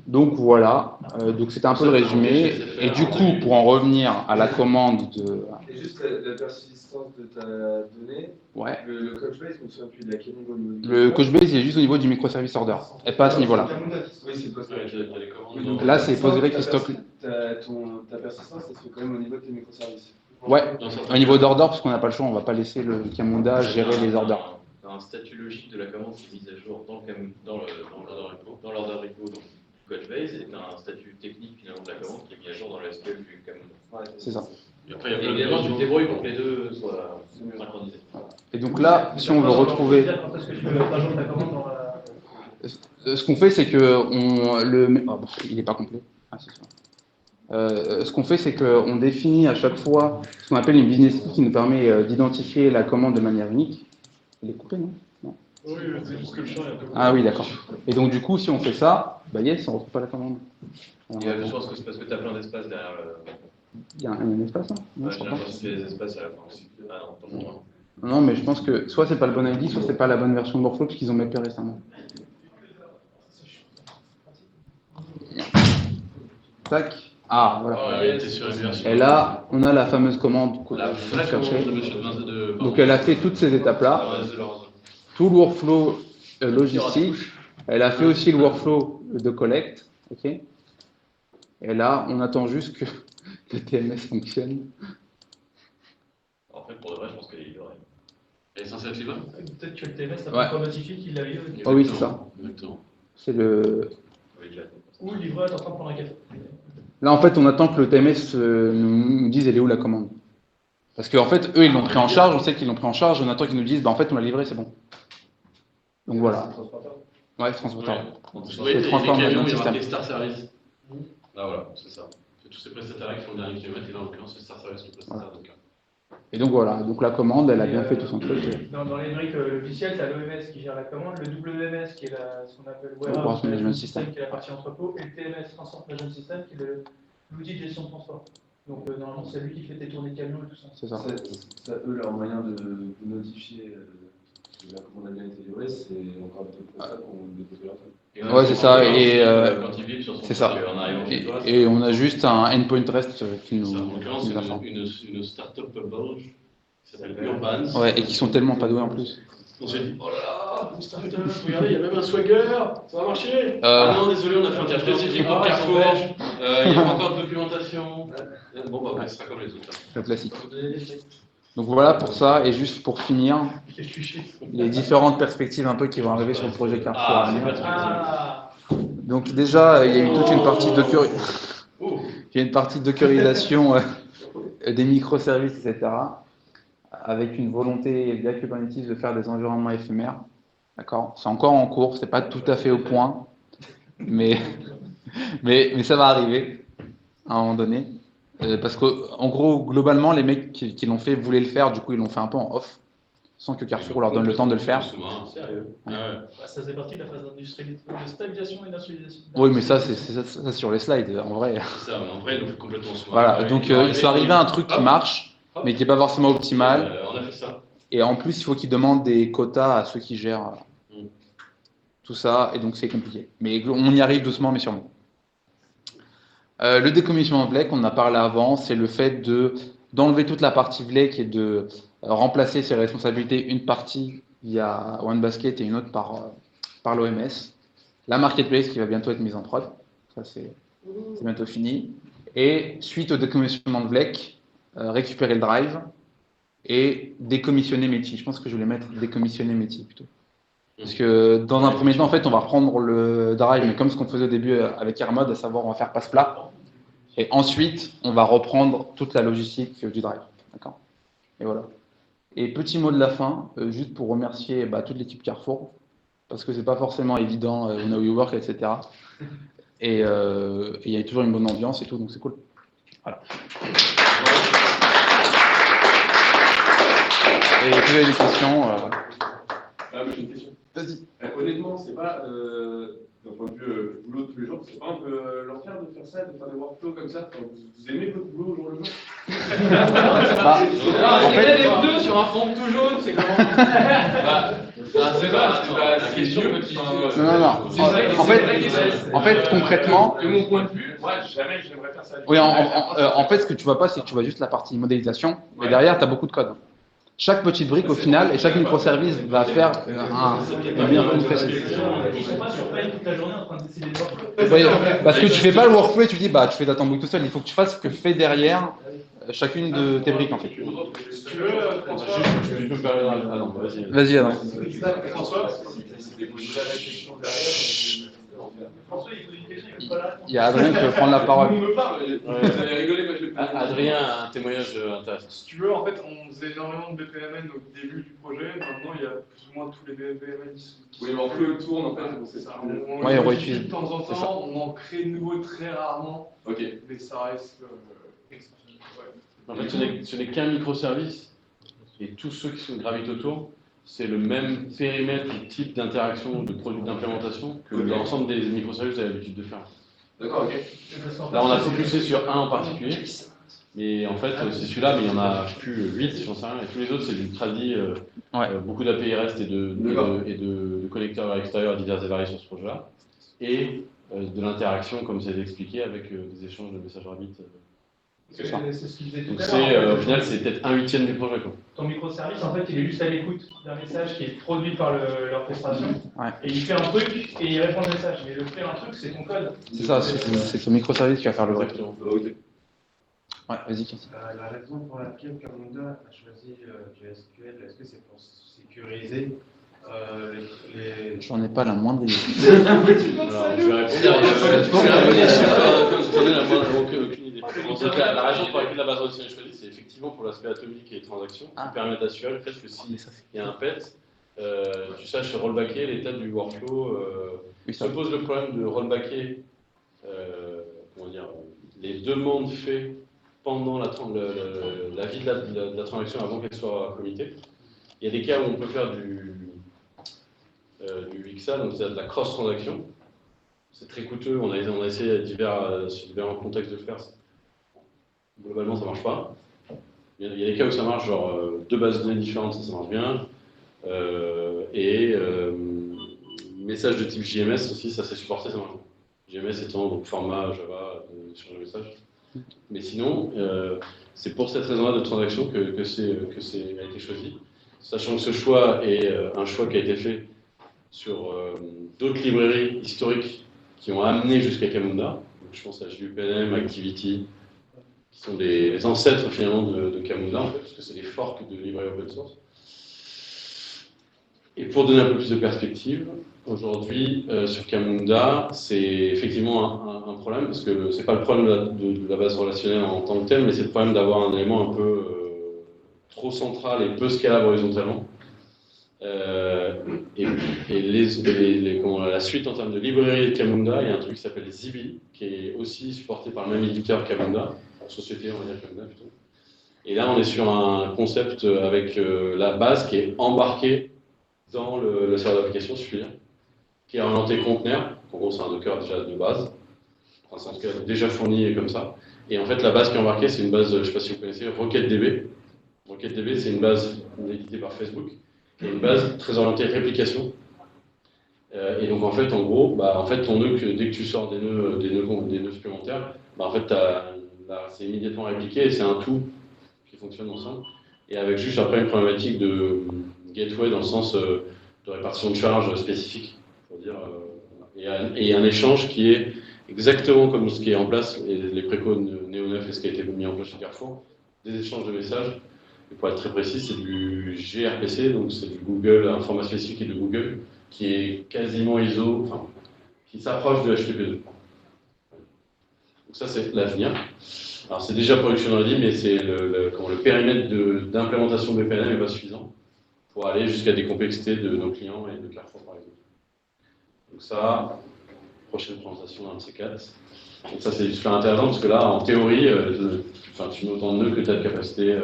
Donc voilà, donc c'était un peu le résumé. Et du coup, pour en revenir à la commande de... Et juste la persistance de ta donnée, Ouais. le Couchbase, je me souviens plus de à quel niveau Le Couchbase, il est juste au niveau du microservice order, et pas à ce niveau-là. Oui, c'est pas ça. Ouais, il y a des commandes. Là, c'est Postgre qui stocke. Ta persistance, ça se fait quand même au niveau de tes microservices. Ouais, Dans certains au niveau cas, d'order, parce qu'on n'a pas le choix, on ne va pas laisser le Camunda gérer les orders. T'as un statut logique de la commande qui est mis à jour dans l'order repo, donc Couchbase, et t'as un statut technique finalement de la commande qui est mis à jour dans le SQL du Camunda. C'est ça. Et après, il y a Et plein de évidemment, tu te commandes. débrouilles pour que les deux soient synchronisés. Et donc là, si on veut retrouver... Parce que tu veux pas jouer ta commande dans la... Ce qu'on fait, c'est que il n'est pas complet. Ah, c'est ça. Ce qu'on fait, c'est qu'on définit à chaque fois ce qu'on appelle une business key qui nous permet d'identifier la commande de manière unique. Il est coupé, non? Non. Oui, c'est juste que le champ est un peu. Ah oui, d'accord. Et donc, du coup, si on fait ça, bah yes, on ne retrouve pas la commande. Et je pense que c'est parce que t'as plein d'espaces derrière le. Il y a un espace, hein? Non, je J'ai crois pas. l'impression qu'il y a des espaces à la fin aussi. Ah non, non. Non, mais je pense que soit c'est pas le bon ID, soit c'est pas la bonne version de Workflow puisqu'ils ont mappé récemment. Tac. Ah, voilà. Ah, il était sur une version. Et là, on a la fameuse commande qu'on La vraie cherchait. commande de monsieur de Donc elle a fait toutes ces étapes-là, tout le workflow logistique. Elle a fait aussi le workflow de collecte. Ok. Et là, on attend juste que le TMS fonctionne. En fait, pour de vrai, je pense qu'elle est livrée. Elle est censée être livrée? Peut-être que le TMS n'a Ouais. pas notifié qu'il l'a eu. Ah oui, c'est ça. Exactement. C'est le. Avec la- Ou le livreur est en train de prendre un café. Là, en fait, on attend que le TMS nous dise elle est où la commande. Parce qu'en fait, eux, ils l'ont pris en charge, on sait qu'ils l'ont pris en charge, on attend qu'ils nous disent, bah, en fait, on l'a livré, c'est bon. Donc voilà. Ouais, transporteur. Donc, C'est vous voyez, les Transport camions, Management il y aura System. des Star Service. Là, voilà, c'est ça. C'est tous ces prestataires qui font le dernier kilomètre, et là, en l'occurrence, c'est Star Service qui est prestataire. Donc, Et donc voilà, donc la commande, elle a bien fait tout son truc. Dans les briques logicielles, tu as l'OMS qui gère la commande, le WMS qui est ce qu'on appelle Warehouse Warehouse Management Management System. System, qui est la partie entrepôt, et le TMS, Transport Management System, qui est l'outil de gestion de transport. Donc normalement, c'est lui qui fait tes tournées de camions et tout ça. C'est ça. Ça, eux, leur moyen de notifier la commande a bien été livrée, c'est encore un peu pour ça qu'on le développe. Ouais, c'est ça, et quand il vit sur son c'est ça. truc, en arrivant chez toi, Et on a juste un endpoint REST qui nous, ça, en l'occurrence, qui nous c'est informe. une start-up belge qui s'appelle Urbans. Ouais, et qui sont tellement pas doués en plus. On s'est dit, oh là là, une start-up, regardez, il y a même un swagger, ça va marcher. Ah non, désolé, on a fait un cas spécifique pour Carrefour, il n'y a pas encore de documentation. Bon, bah, ouais, ce sera comme les autres. Le classique. Donc voilà pour ça, et juste pour finir, les différentes perspectives un peu qui vont arriver sur le projet Carrefour à venir. Donc déjà, il y a eu toute une partie de dockerisation des microservices, etc. Avec une volonté via Kubernetes de faire des environnements éphémères. D'accord ? C'est encore en cours, c'est pas tout à fait au point, mais ça va arriver à un moment donné. Parce qu'en gros, globalement, les mecs qui l'ont fait voulaient le faire, du coup, ils l'ont fait un peu en off, sans que Carrefour leur donne le temps de le faire. Sérieux. Ça faisait partie de la phase de stabilisation et d'industrialisation. Oui, mais ça, c'est ça sur les slides, en vrai. C'est ça, mais en vrai, ils l'ont fait complètement sous. Voilà, donc il s'est arrivé un truc qui marche, mais qui n'est pas forcément optimal. On a fait ça. Et en plus, il faut qu'ils demandent des quotas à ceux qui gèrent tout ça, et donc c'est compliqué. Mais on y arrive doucement, mais sûrement. Le décommissionnement VLEC, on en a parlé avant, c'est le fait d'enlever toute la partie VLEC et de remplacer ses responsabilités, une partie via OneBasket et une autre par l'OMS. La marketplace qui va bientôt être mise en prod, ça c'est bientôt fini. Et suite au décommissionnement de VLEC, récupérer le drive et décommissionner Métis. Je pense que je voulais mettre décommissionner Métis plutôt. Parce que dans un premier temps, en fait, on va reprendre le drive, mais comme ce qu'on faisait au début avec AirMod, à savoir on va faire passe-plat. Et ensuite, on va reprendre toute la logistique du drive. D'accord ? Et voilà. Et petit mot de la fin, juste pour remercier toute l'équipe Carrefour, parce que c'est pas forcément évident, on a WeWork, etc. Et il y a toujours une bonne ambiance et tout, donc c'est cool. Voilà. Et si vous avez des questions, j'ai une question. Vas-y. Honnêtement, c'est pas, d'un point de vue boulot de tous les jours, c'est pas un peu l'enfer de faire ça, de faire des workflows comme ça. Vous aimez votre boulot au jour le jour? En fait, les deux sur un fond tout jaune, c'est comment? C'est pas la question que Non. En fait, concrètement. De mon point de vue, moi, jamais j'aimerais faire ça. Oui, en fait, ce que tu vois pas, c'est que tu vois juste la partie modélisation, mais derrière, tu as beaucoup de code. Chaque petite brique, au final, et chaque microservice va faire un bien précis. Ils sont pas sur Paint toute la journée en train de décider de workflow. Oui, parce que tu fais pas le workflow et tu dis, tu fais ta tambouille tout seul. Il faut que tu fasses ce que fait derrière chacune de tes briques, en fait. Si tu veux, François, je peux faire ah non, vas-y. Vas-y, Adam. François, François, il pose une question, il veut pas la Il y a Adrien qui veut prendre la parole. on me parle, vous allez rigoler, moi je vais Adrien a un témoignage intéressant. Si tu veux, en fait, on faisait énormément de BPMN au début du projet. Maintenant, il y a plus ou moins tous les BPMN qui Oui, mais en plus, le tourne en fait, c'est ça. on Ouais, on modifie réutilise. de temps en C'est ça. temps, on en crée de nouveaux très rarement, Ok. mais ça reste exceptionnel. En fait, ce n'est qu'un microservice, et tous ceux qui gravitent autour, c'est le même périmètre ou type d'interaction, de produit d'implémentation que l'ensemble des microservices a l'habitude de faire. D'accord, ok. Là, on a focusé sur un en particulier, et en fait, c'est celui-là, mais il y en a plus 8, j'en sais rien, et tous les autres, c'est du tradi, beaucoup d'API REST et de connecteurs vers l'extérieur divers et variés sur ce projet-là, et de l'interaction, comme c'est expliqué, avec des échanges de messages rabbit. C'est ce qu'il disait tout Donc à l'heure. au final, c'est peut-être 1/8 du projet, quoi. Ton microservice, en fait, il est juste à l'écoute d'un message qui est produit par l'orchestration. Ouais. Et il fait un truc et il répond au message. Mais le faire un truc, c'est ton code. C'est ça, c'est ce microservice qui va faire le vrai. Exactement. Ouais, vas-y, Cassie. La raison pour laquelle Camunda a choisi du SQL, est-ce que c'est pour sécuriser les... J'en ai pas la moindre idée. Alors, je vais répondre. Aucune idée. La raison pour laquelle la base de données est choisie, c'est effectivement pour l'aspect atomique et transactions, qui permet d'assurer le fait que s'il y a un PET, tu saches rollbacker l'état du workflow. Oui, Se ça. pose le problème de rollbacker comment dire, les demandes faites pendant la vie de la transaction avant qu'elle soit committée. Il y a des cas où on peut faire du XA, donc c'est de la cross-transaction. C'est très coûteux, on a essayé sur divers contextes de le faire. Globalement, ça ne marche pas. Il y a des cas où ça marche, genre deux bases de données différentes, ça marche bien. Message de type JMS aussi, ça c'est supporté, ça marche bien. JMS étant donc format Java sur le message. Mais sinon, c'est pour cette raison-là de transaction que a été choisi. Sachant que ce choix est un choix qui a été fait sur d'autres librairies historiques qui ont amené jusqu'à Camunda. Donc, je pense à JUPNM, Activity, qui sont les ancêtres finalement de Camunda, en fait, parce que c'est des forks de librairies open source. Et pour donner un peu plus de perspective, aujourd'hui, sur Camunda, c'est effectivement un problème, parce que ce n'est pas le problème de la base relationnelle en tant que telle, mais c'est le problème d'avoir un élément un peu trop central et peu scalable horizontalement. La suite en termes de librairie de Camunda, il y a un truc qui s'appelle Zibi, qui est aussi supporté par le même éditeur Camunda, société, on va dire Camunda plutôt. Et là, on est sur un concept avec la base qui est embarquée dans le serveur d'application, si je puis dire, qui est orienté conteneur. En gros, c'est un Docker déjà de base, enfin, c'est en tout cas déjà fourni comme ça. Et en fait, la base qui est embarquée, c'est une base, je ne sais pas si vous connaissez, RocketDB. RocketDB, c'est une base éditée par Facebook, qui est une base très orientée réplication. Et donc, en gros, ton nœud, dès que tu sors des nœuds supplémentaires, en fait, c'est immédiatement répliqué et c'est un tout qui fonctionne ensemble. Et avec juste après une problématique de gateway dans le sens de répartition de charge spécifique, pour dire, et un échange qui est exactement comme ce qui est en place, et les précaux Neo 9 et ce qui a été mis en place chez Carrefour, des échanges de messages. Et pour être très précis, c'est du gRPC, donc c'est du Google, un format spécifique de Google, qui est quasiment ISO, enfin, qui s'approche de HTTP2. Donc ça, c'est l'avenir. Alors c'est déjà production ready, mais c'est le périmètre d'implémentation de BPNM n'est pas suffisant pour aller jusqu'à des complexités de nos clients et de Carrefour, par exemple. Donc ça, prochaine présentation dans le C4. Donc ça, c'est super intéressant parce que là, en théorie, tu mets autant de nœuds que tu as de capacité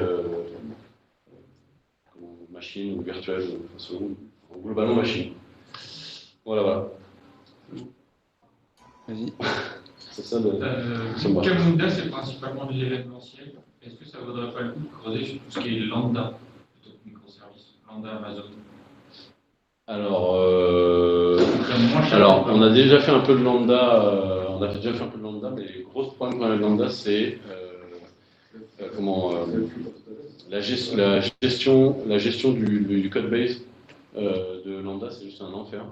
machine ou virtuelle, globalement machine. Voilà. Vas-y. C'est ça le. Camunda, c'est principalement de l'événementiel. Est-ce que ça ne vaudrait pas le coup de creuser sur tout ce qui est lambda, plutôt que microservices, lambda Amazon? Alors, on a déjà fait un peu de lambda, mais les grosses problèmes qu'on a avec lambda, c'est la gestion du code base de lambda, c'est juste un enfer.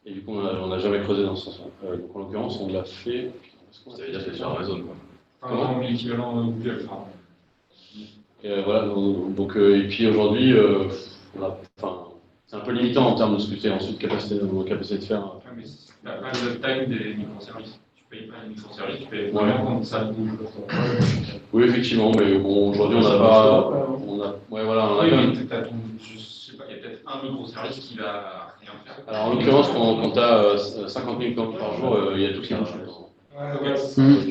Et du coup, on n'a jamais creusé dans ce sens-là. Donc, en l'occurrence, on l'a fait. Ça veut dire que c'est sur Amazon, quoi. Comment l'équivalent Google. Voilà. Donc, et puis aujourd'hui, c'est un peu limitant en termes de ce que tu as ensuite capacité de faire. Mais tu n'as pas le time des microservices. Tu ne payes pas les microservices, tu payes vraiment quand ça bouge. Oui, effectivement, mais bon, aujourd'hui, on n'a pas. Ouais, voilà, on a quand même. Je sais pas, il y a peut-être un microservice qui va rien faire. Alors, en l'occurrence, quand tu as 50 000 commandes par jour, il y a tout qui bouge.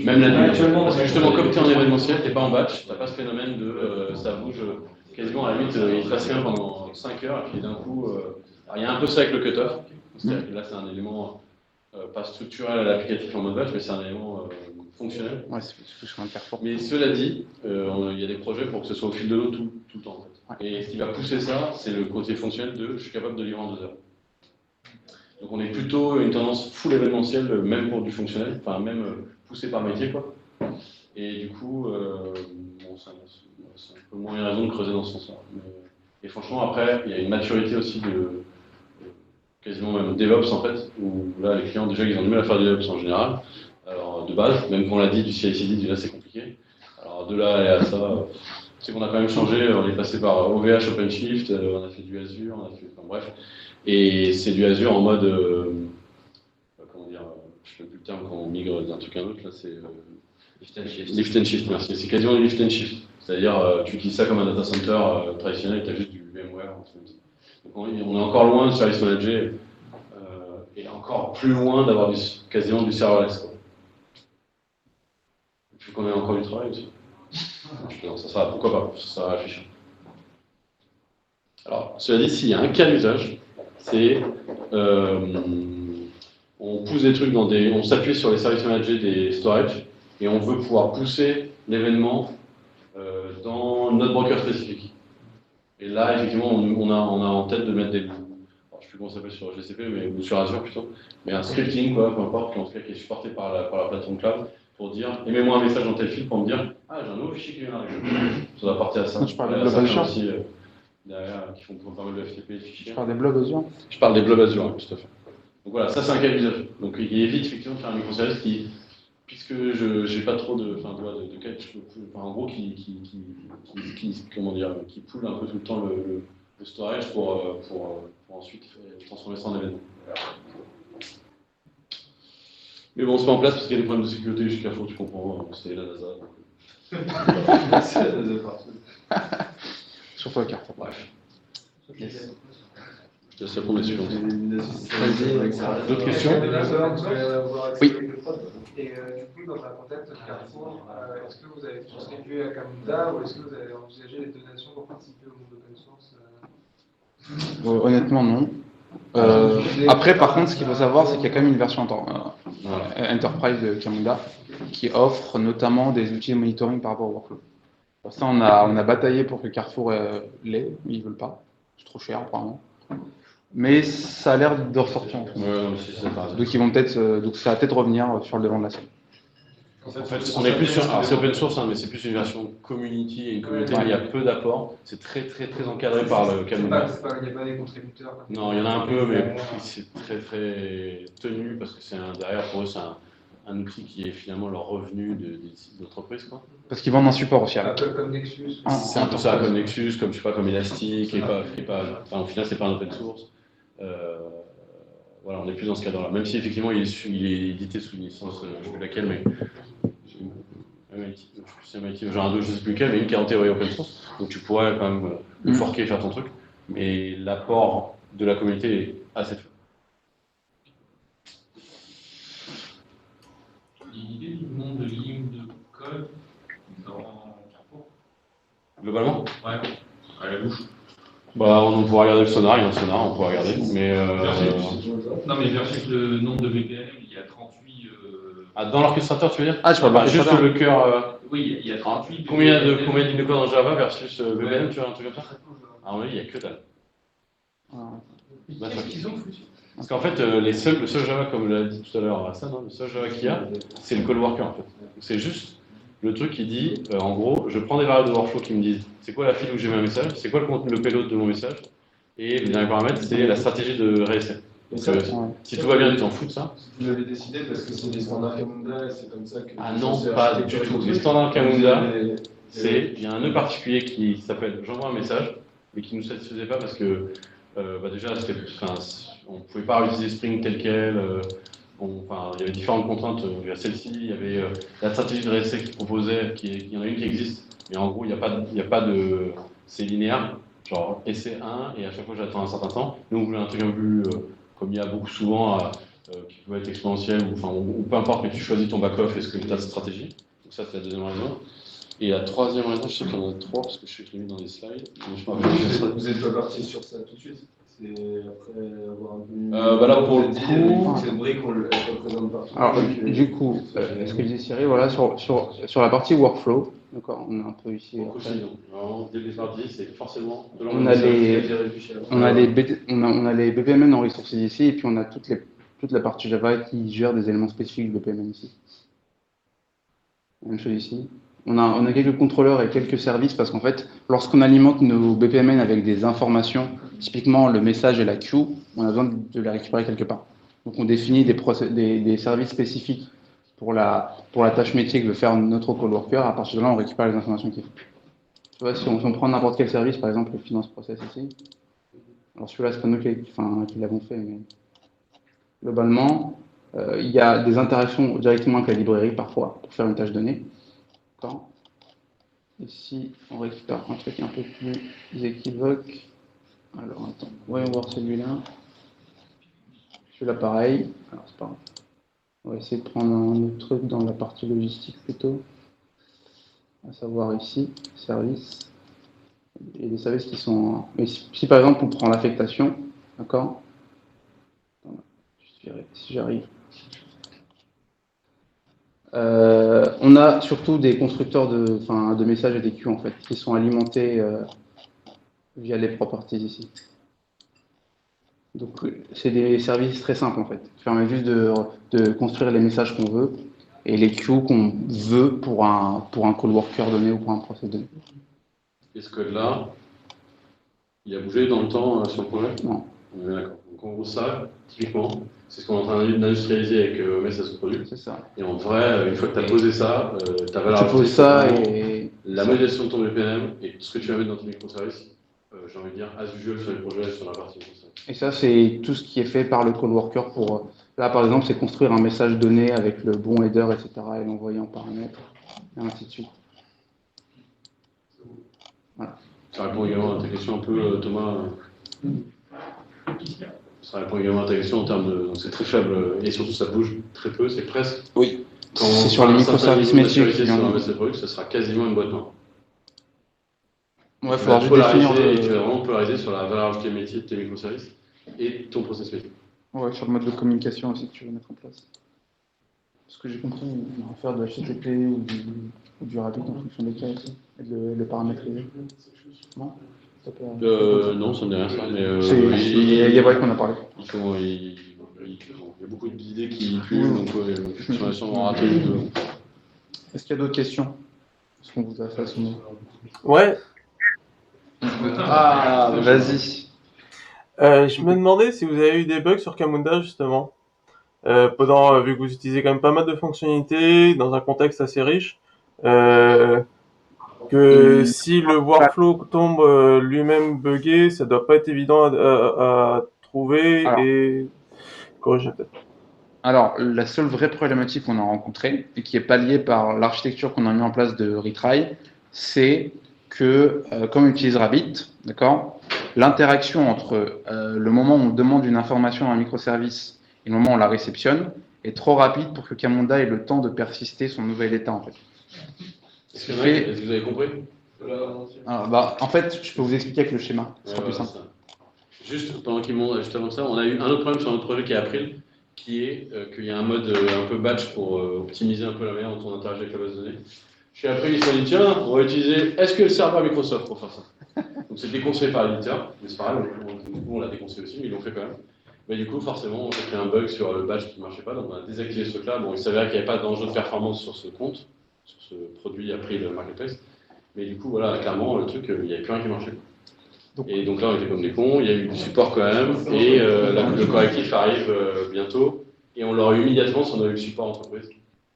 Même la nuit. Parce que justement, comme tu es en événementiel, tu n'es pas en batch, tu n'as pas ce phénomène de ça bouge quasiment à la limite, il ne passe rien pendant 5 heures, et puis d'un coup, il y a un peu ça avec le cutoff. C'est-à-dire que là, c'est un élément pas structurel à l'applicatif en mode batch, mais c'est un élément fonctionnel. Ouais, c'est ce que je suis performant. Mais cela dit, il y a des projets pour que ce soit au fil de l'eau tout le temps. En fait. Et ce qui va pousser ça, c'est le côté fonctionnel de je suis capable de livrer en 2 heures. Donc on est plutôt une tendance full événementielle, même pour du fonctionnel, enfin même poussé par métier, quoi. Et du coup, c'est un peu moins raison de creuser dans ce sens-là. Et franchement, après, il y a une maturité aussi de quasiment même DevOps en fait, où là les clients déjà ils ont du mal à faire du DevOps en général. Alors de base, même qu'on l'a dit, du CI/CD déjà c'est compliqué. Alors de là à aller à ça, c'est qu'on a quand même changé, on est passé par OVH, OpenShift, on a fait du Azure, on a fait, enfin, bref. Et c'est du Azure en mode, comment dire, je ne sais plus le terme quand on migre d'un truc à un autre, là c'est lift and shift, merci. C'est quasiment du lift and shift. C'est-à-dire, tu utilises ça comme un data center traditionnel, tu as juste du VMware. Donc, on est encore loin du service manager et encore plus loin d'avoir quasiment du serverless, quoi. Il faut qu'on ait encore du travail aussi. Non, ça sera, pourquoi pas, ça sera réfléchir. Alors, cela dit, s'il y a un cas d'usage, c'est on pousse des trucs on s'appuie sur les services managés des storage et on veut pouvoir pousser l'événement dans notre broker spécifique. Et là, effectivement, on a en tête de mettre des, alors, je ne sais plus comment ça s'appelle sur GCP, ou sur Azure plutôt, mais un scripting, quoi, peu importe, en tout cas, qui est supporté par la plateforme cloud, pour dire, émets-moi un message dans tel fil pour me dire, ah, j'ai un nouveau fichier qui vient d'arriver. Ça doit partir à ça. Je parle de blob Azure aussi, derrière, qui font pas mal de FTP et de fichiers. Je parle des blogs Azure. Je parle des blobs Azure, oui, tout à fait. Donc voilà, ça c'est un cas d'usage. Donc il évite effectivement de faire un microservice qui, puisque je n'ai pas trop de cas, en gros, comment dire, qui poule un peu tout le temps le storage pour ensuite transformer ça en événement. Mais bon, c'est pas en place parce qu'il y a des problèmes de sécurité jusqu'à fond, tu comprends, c'est la NASA. C'est la deuxième partie. Surtout à Carrefour. Bref. Yes. Je te laisse répondre dessus. D'autres questions? Oui. Et du coup, dans un contexte de Carrefour, est-ce que vous avez contribué à Camunda ou est-ce que vous avez envisagé les donations pour participer au monde open source Honnêtement, non. Après, par contre, ce qu'il faut savoir, c'est qu'il y a quand même une version Enterprise de Camunda qui offre notamment des outils de monitoring par rapport au workflow. Pour ça, on a bataillé pour que Carrefour l'ait, mais ils ne veulent pas. C'est trop cher, apparemment. Mais ça a l'air de ressortir en fait. Donc ils vont peut-être, donc ça va peut-être revenir sur le devant de la scène. En fait, on est plus sur, alors c'est open source, hein, mais c'est plus une version community et une communauté. Il y a peu d'apports. C'est très encadré par le Camunda. Il n'y a pas des contributeurs. Non, il y en a un peu, mais c'est très tenu parce que derrière pour eux c'est un outil qui est finalement leur revenu d'entreprise, quoi. Parce qu'ils vendent un support aussi. Un peu comme Nexus. C'est un peu ça, comme Nexus, comme je sais pas, comme Elastic, enfin, au final c'est pas un open source. Voilà, on est plus dans ce cadre-là. Même si effectivement il est édité sous une licence, je ne sais plus laquelle, mais MIT, genre un 2, je ne sais plus lequel, mais une qui est en théorie open source. Donc tu pourrais quand même le forquer et faire ton truc. Mais l'apport de la communauté est assez faible. L'idée du nombre de lignes de code dans Carrefour. Globalement? Ouais, à la bouche. Bah, on pourra regarder le sonar, il y a un sonar, on pourra regarder, mais... Non, mais versus le nombre de VPN, il y a 38... Ah, dans l'orchestrateur, tu veux dire? Ah, je parle juste le cœur... Oui, il y a 38... Combien de lignes de code en Java versus VPN, tu vois, un truc comme ça? Ah oui, il n'y a que dalle. Qu'est-ce qu'ils ont foutu? Parce qu'en fait, le seul Java, comme l'a dit tout à l'heure Hassan, le seul Java qu'il y a, c'est le call worker, en fait. C'est juste le truc qui dit, en gros, je prends des variables de workflow qui me disent c'est quoi la file où j'ai mis un message, c'est quoi le payload de mon message, et le dernier paramètre, c'est la stratégie de réessai. Donc, si tout va bien, tu t'en fous de ça. Vous l'avez décidé parce que c'est des standards Camunda et c'est comme ça que... Ah non, pas du tout. Les standards Camunda, il y a un nœud particulier qui s'appelle j'envoie un message, mais qui ne nous satisfaisait pas parce que déjà, on ne pouvait pas utiliser Spring tel quel. Il y avait différentes contraintes. Il y a celle-ci, il y avait la stratégie de réessai qui proposait, il y en a une qui existe, mais en gros, il n'y a pas de. C'est linéaire, genre essai 1, et à chaque fois j'attends un certain temps. Nous, on voulait un truc un peu, comme il y a beaucoup souvent, qui peut être exponentiel, ou peu importe, mais tu choisis ton back-off et ce que tu as de stratégie. Donc, ça, c'est la deuxième raison. Et la troisième raison, je sais qu'il y en a trois, parce que je sais que je l'ai mis dans les slides. Vous êtes pas parti sur ça tout de suite? C'est après avoir un peu... Là, pour le coup... C'est vrai qu'on le représente partout. Alors, du coup, ce que disait Cyril, voilà, sur la partie workflow, d'accord, on a un peu ici... Dès le départ, c'est forcément... On a les BPMN en ressources ici, et puis on a toute la partie Java qui gère des éléments spécifiques de BPMN ici. Même chose ici. On a quelques contrôleurs et quelques services parce qu'en fait, lorsqu'on alimente nos BPMN avec des informations, typiquement le message et la queue, on a besoin de les récupérer quelque part. Donc on définit des services spécifiques pour la tâche métier que veut faire notre call worker. À partir de là, on récupère les informations qu'il faut. Tu vois, si on prend n'importe quel service, par exemple le finance process ici, alors celui-là, c'est pas nous qui l'avons fait, mais globalement, il y a des interactions directement avec la librairie parfois pour faire une tâche donnée. Ici, on récupère un truc un peu plus équivoque. Alors, attends, voyons voir celui-là. Celui-là, pareil. Alors, c'est pas grave. On va essayer de prendre un autre truc dans la partie logistique plutôt. À savoir ici, service. Et des services qui sont. Mais si par exemple on prend l'affectation, d'accord? Si j'arrive. On a surtout des constructeurs de messages et des queues en fait, qui sont alimentés via les properties ici. Donc c'est des services très simples en fait, qui permettent juste de construire les messages qu'on veut et les queues qu'on veut pour un call worker donné ou pour un process donné. Et ce code-là, il a bougé dans le temps sur le projet? Non. D'accord. Donc en gros, ça, typiquement, c'est ce qu'on est en train d'industrialiser avec Message Product. C'est ça. Et en vrai, une fois que tu as posé ça, ta valeur Tu ajoutée, poses ça et la modélisation de ton VPN et tout ce que tu vas mettre dans tes microservices, j'ai envie de dire, as usual sur les projets, sur la partie microservices. Et ça, c'est tout ce qui est fait par le call worker pour. Là, par exemple, c'est construire un message donné avec le bon header, etc. et l'envoyer en paramètres, et ainsi de suite. Voilà. Ça répond également à ta question un peu, Thomas. Ça répond également à ta question en termes de. Donc c'est très faible et surtout ça bouge très peu, c'est presque. Oui. Quand c'est sur les microservices métiers. Sur un message product, ça sera quasiment une boîte noire. Ouais, il faudra juste définir. Tu vas vraiment polariser sur la valeur ajoutée métier de tes microservices et ton process métier. Ouais, sur le mode de communication aussi que tu veux mettre en place. Ce que j'ai compris, on va faire de HTTP ou du rapide en fonction des cas aussi, et de le paramétriser. Non Non, ça n'est rien ça, mais il y a vrai qu'on a parlé. Il y a beaucoup d'idées qui puent, donc on va sûrement rater. Est-ce qu'il y a d'autres questions? Est-ce qu'on vous a fait son nom? Ouais. Ah, vas-y. Je me demandais si vous avez eu des bugs sur Camunda justement. Vu que vous utilisez quand même pas mal de fonctionnalités dans un contexte assez riche, que si le workflow tombe lui-même buggé, ça doit pas être évident à trouver et corriger peut-être. Alors, la seule vraie problématique qu'on a rencontrée, et qui est palliée par l'architecture qu'on a mis en place de Retry, c'est que, comme on utilise Rabbit, d'accord, l'interaction entre le moment où on demande une information à un microservice et le moment où on la réceptionne est trop rapide pour que Camunda ait le temps de persister son nouvel état, en fait. Est-ce que vous avez compris? Alors, en fait, je peux vous expliquer avec le schéma, ce sera plus simple. Juste pendant qu'ils montent, juste avant ça, on a eu un autre problème sur notre projet qui est April, qui est qu'il y a un mode un peu batch pour optimiser un peu la manière dont on interagit avec la base de données. Chez April, ils se sont dit, tiens, on va utiliser SQL Server Microsoft pour faire ça. Donc c'est déconseillé par l'éditeur, mais c'est pas grave, on l'a déconseillé aussi, mais ils l'ont fait quand même. Mais du coup, forcément, on a fait un bug sur le batch qui ne marchait pas, donc on a désactivé ce truc-là. Bon, il s'avérait qu'il n'y avait pas d'enjeu de performance sur ce compte, sur ce produit April Marketplace. Mais du coup, voilà, clairement, le truc, il n'y avait plus rien qui marchait. Et donc là, on était comme des cons, il y a eu du support quand même, et le correctif arrive bientôt, et on l'aura eu immédiatement si on avait eu le support entreprise.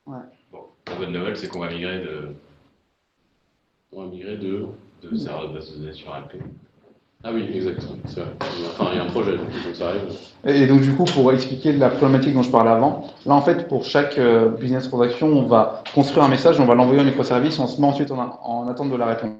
Ouais. Bon, la bonne nouvelle, c'est qu'on va migrer de. On va migrer de serveur de base de données sur April. Ah oui, exactement, c'est vrai. Enfin, il y a un projet, donc ça arrive. Et donc, du coup, pour expliquer la problématique dont je parlais avant, là, en fait, pour chaque business transaction, on va construire un message, on va l'envoyer au microservice, on se met ensuite en attente de la réponse.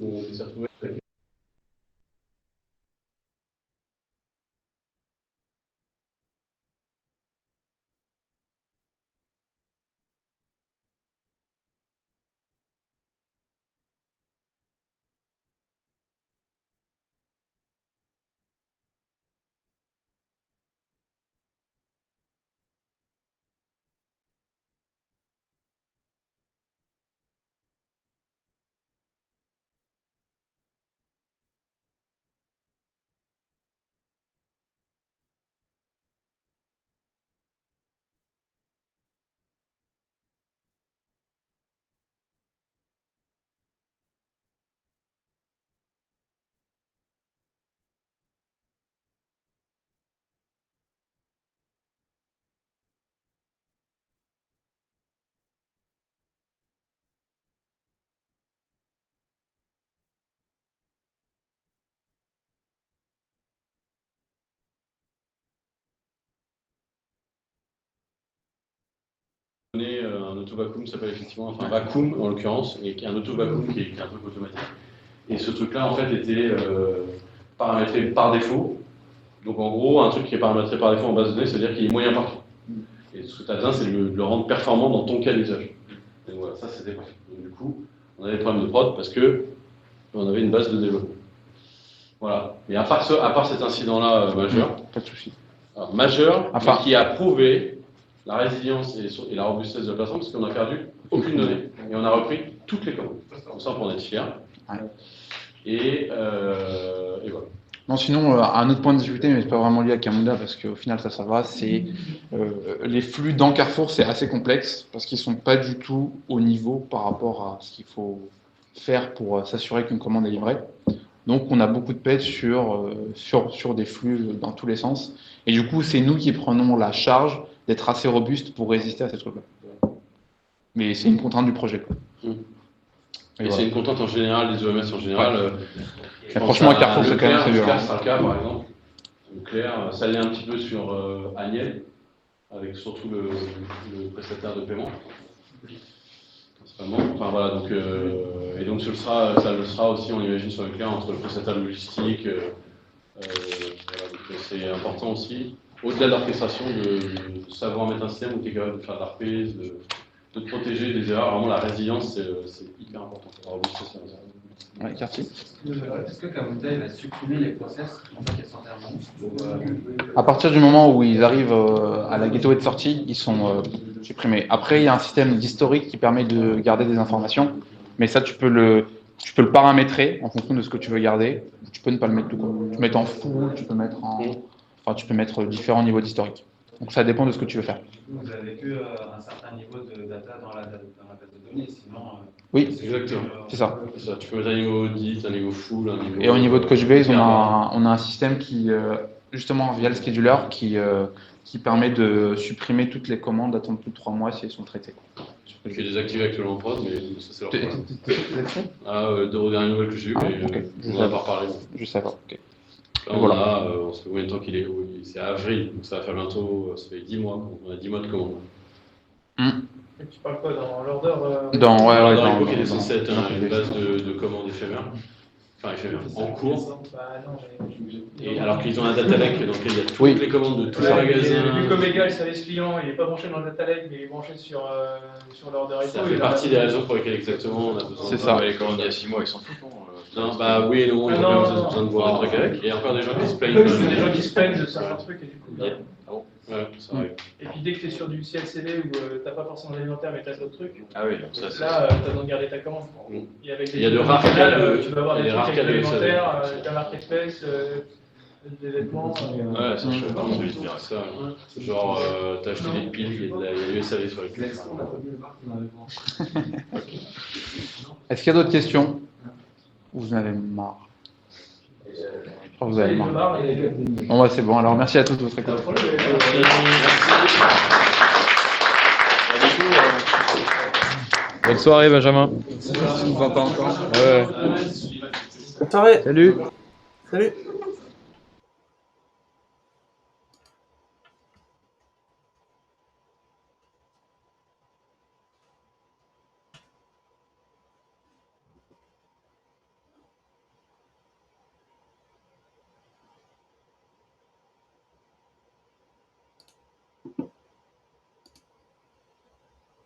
On s'est retrouvé avec un auto-vacuum qui s'appelle effectivement, enfin vacuum en l'occurrence, et qui est un auto-vacuum qui est un truc automatique. Et ce truc-là, en fait, était paramétré par défaut. Donc en gros, un truc qui est paramétré par défaut en base de données, c'est-à-dire qu'il est moyen partout. Et ce que tu as besoin, c'est de le rendre performant dans ton cas d'usage. Et voilà, ça c'était parfait. Donc du coup, on avait des problèmes de prod parce que on avait une base de développement. Voilà. Et à part cet incident-là majeur, Pas de souci. alors, majeur, Enfin- mais qui a prouvé la résilience et la robustesse de la plateforme, parce qu'on n'a perdu aucune donnée. Et on a repris toutes les commandes. Donc ça, on peut en être fier. Ouais. Et voilà. Non, sinon, un autre point de difficulté, mais c'est pas vraiment lié à Camunda, parce qu'au final, ça va, c'est les flux dans Carrefour, c'est assez complexe, parce qu'ils sont pas du tout au niveau par rapport à ce qu'il faut faire pour s'assurer qu'une commande est livrée. Donc, on a beaucoup de pets sur des flux dans tous les sens. Et du coup, c'est nous qui prenons la charge d'être assez robuste pour résister à ces trucs-là. Mais c'est une contrainte du projet, quoi. Et voilà. c'est une contrainte en général, des OMS en général. Mais franchement, à Carrefour, c'est quand même très Leclerc violent. sera le cas, par exemple. Leclerc, ça l'est un petit peu sur Agnel, avec surtout le prestataire de paiement. Principalement. Enfin voilà, donc, et donc ça le sera aussi, on l'imagine, sur Leclerc, entre le prestataire de logistique. Voilà, donc c'est important aussi, au-delà de l'orchestration, de savoir mettre un système où tu es capable de faire de la reprise, de te protéger des erreurs. Vraiment, la résilience, c'est hyper important. La robustesse, c'est important. Ouais, Cartier. Est-ce que Camunda va supprimer les process en fait, À partir du moment où ils arrivent à la gateway de sortie, ils sont supprimés. Après, il y a un système d'historique qui permet de garder des informations, mais ça, tu peux le paramétrer en fonction de ce que tu veux garder. Tu peux ne pas le mettre tout court. Tu peux mettre en full, tu peux mettre tu peux mettre différents niveaux d'historique. Donc ça dépend de ce que tu veux faire. Vous avez que un certain niveau de data dans la base de données, sinon. Oui, Exactement. c'est ça. C'est ça. Tu peux mettre un niveau audit, un niveau full, un niveau. Et au niveau de Couchbase, on a un système qui, justement, via le scheduler, qui permet de supprimer toutes les commandes, d'attendre plus de 3 mois si elles sont traitées. Qui est désactivé actuellement en prod, mais ça c'est leur problème. Là-dessus De dernière nouvelle que j'ai eu, mais ok. on n'en a pas reparlé. Je sais pas, ok. Là, on se fait combien de temps qu'il est? Oui, c'est avril, donc ça va faire bientôt, ça fait 10 mois, on a 10 mois de commande. Et tu parles quoi dans l'order Dans l'époque, il est censé être une base de commandes éphémères. Enfin, éphémères, en cours. Bah non, Et alors qu'ils ont un data lake dans lequel il y a toutes les commandes de tous les magasins. Vu comme égal, service client, il n'est pas branché dans le data lake, mais il est branché sur l'order et Ça tout. fait partie des raisons pour lesquelles exactement on a besoin C'est ça. Les commandes il y a 6 mois, ils s'en foutent. Non, bah oui et non, Ah, on non, a non. besoin de voir un truc avec. Il y a encore des gens qui se plaignent. Comme c'est des gens qui se plaignent de certains trucs et du coup. Yeah. Ah bon? Ouais, ça arrive. Et puis dès que tu es sur du CLCD où t'as pas forcément l'alimentaire mais t'as d'autres trucs, Ah oui, donc ça c'est. là t'as besoin de garder ta commande. Mm. Et avec Il y a de trucs rares finales, cas tu vas avoir il y des a trucs des rares avec cas de l'alimentaire, ta marketplace, des vêtements. Ouais, ça je fais pas. Ça, genre, t'as acheté des piles, il y a du SAV sur les piles. Est-ce qu'il y a d'autres questions? Ou vous en avez marre? Je crois que vous avez marre. Bon, ouais, c'est bon. Alors, merci à tous de votre écoute. Bonne soirée, Benjamin. Je vous entends encore. Ouais. Bonne soirée. Salut. Salut.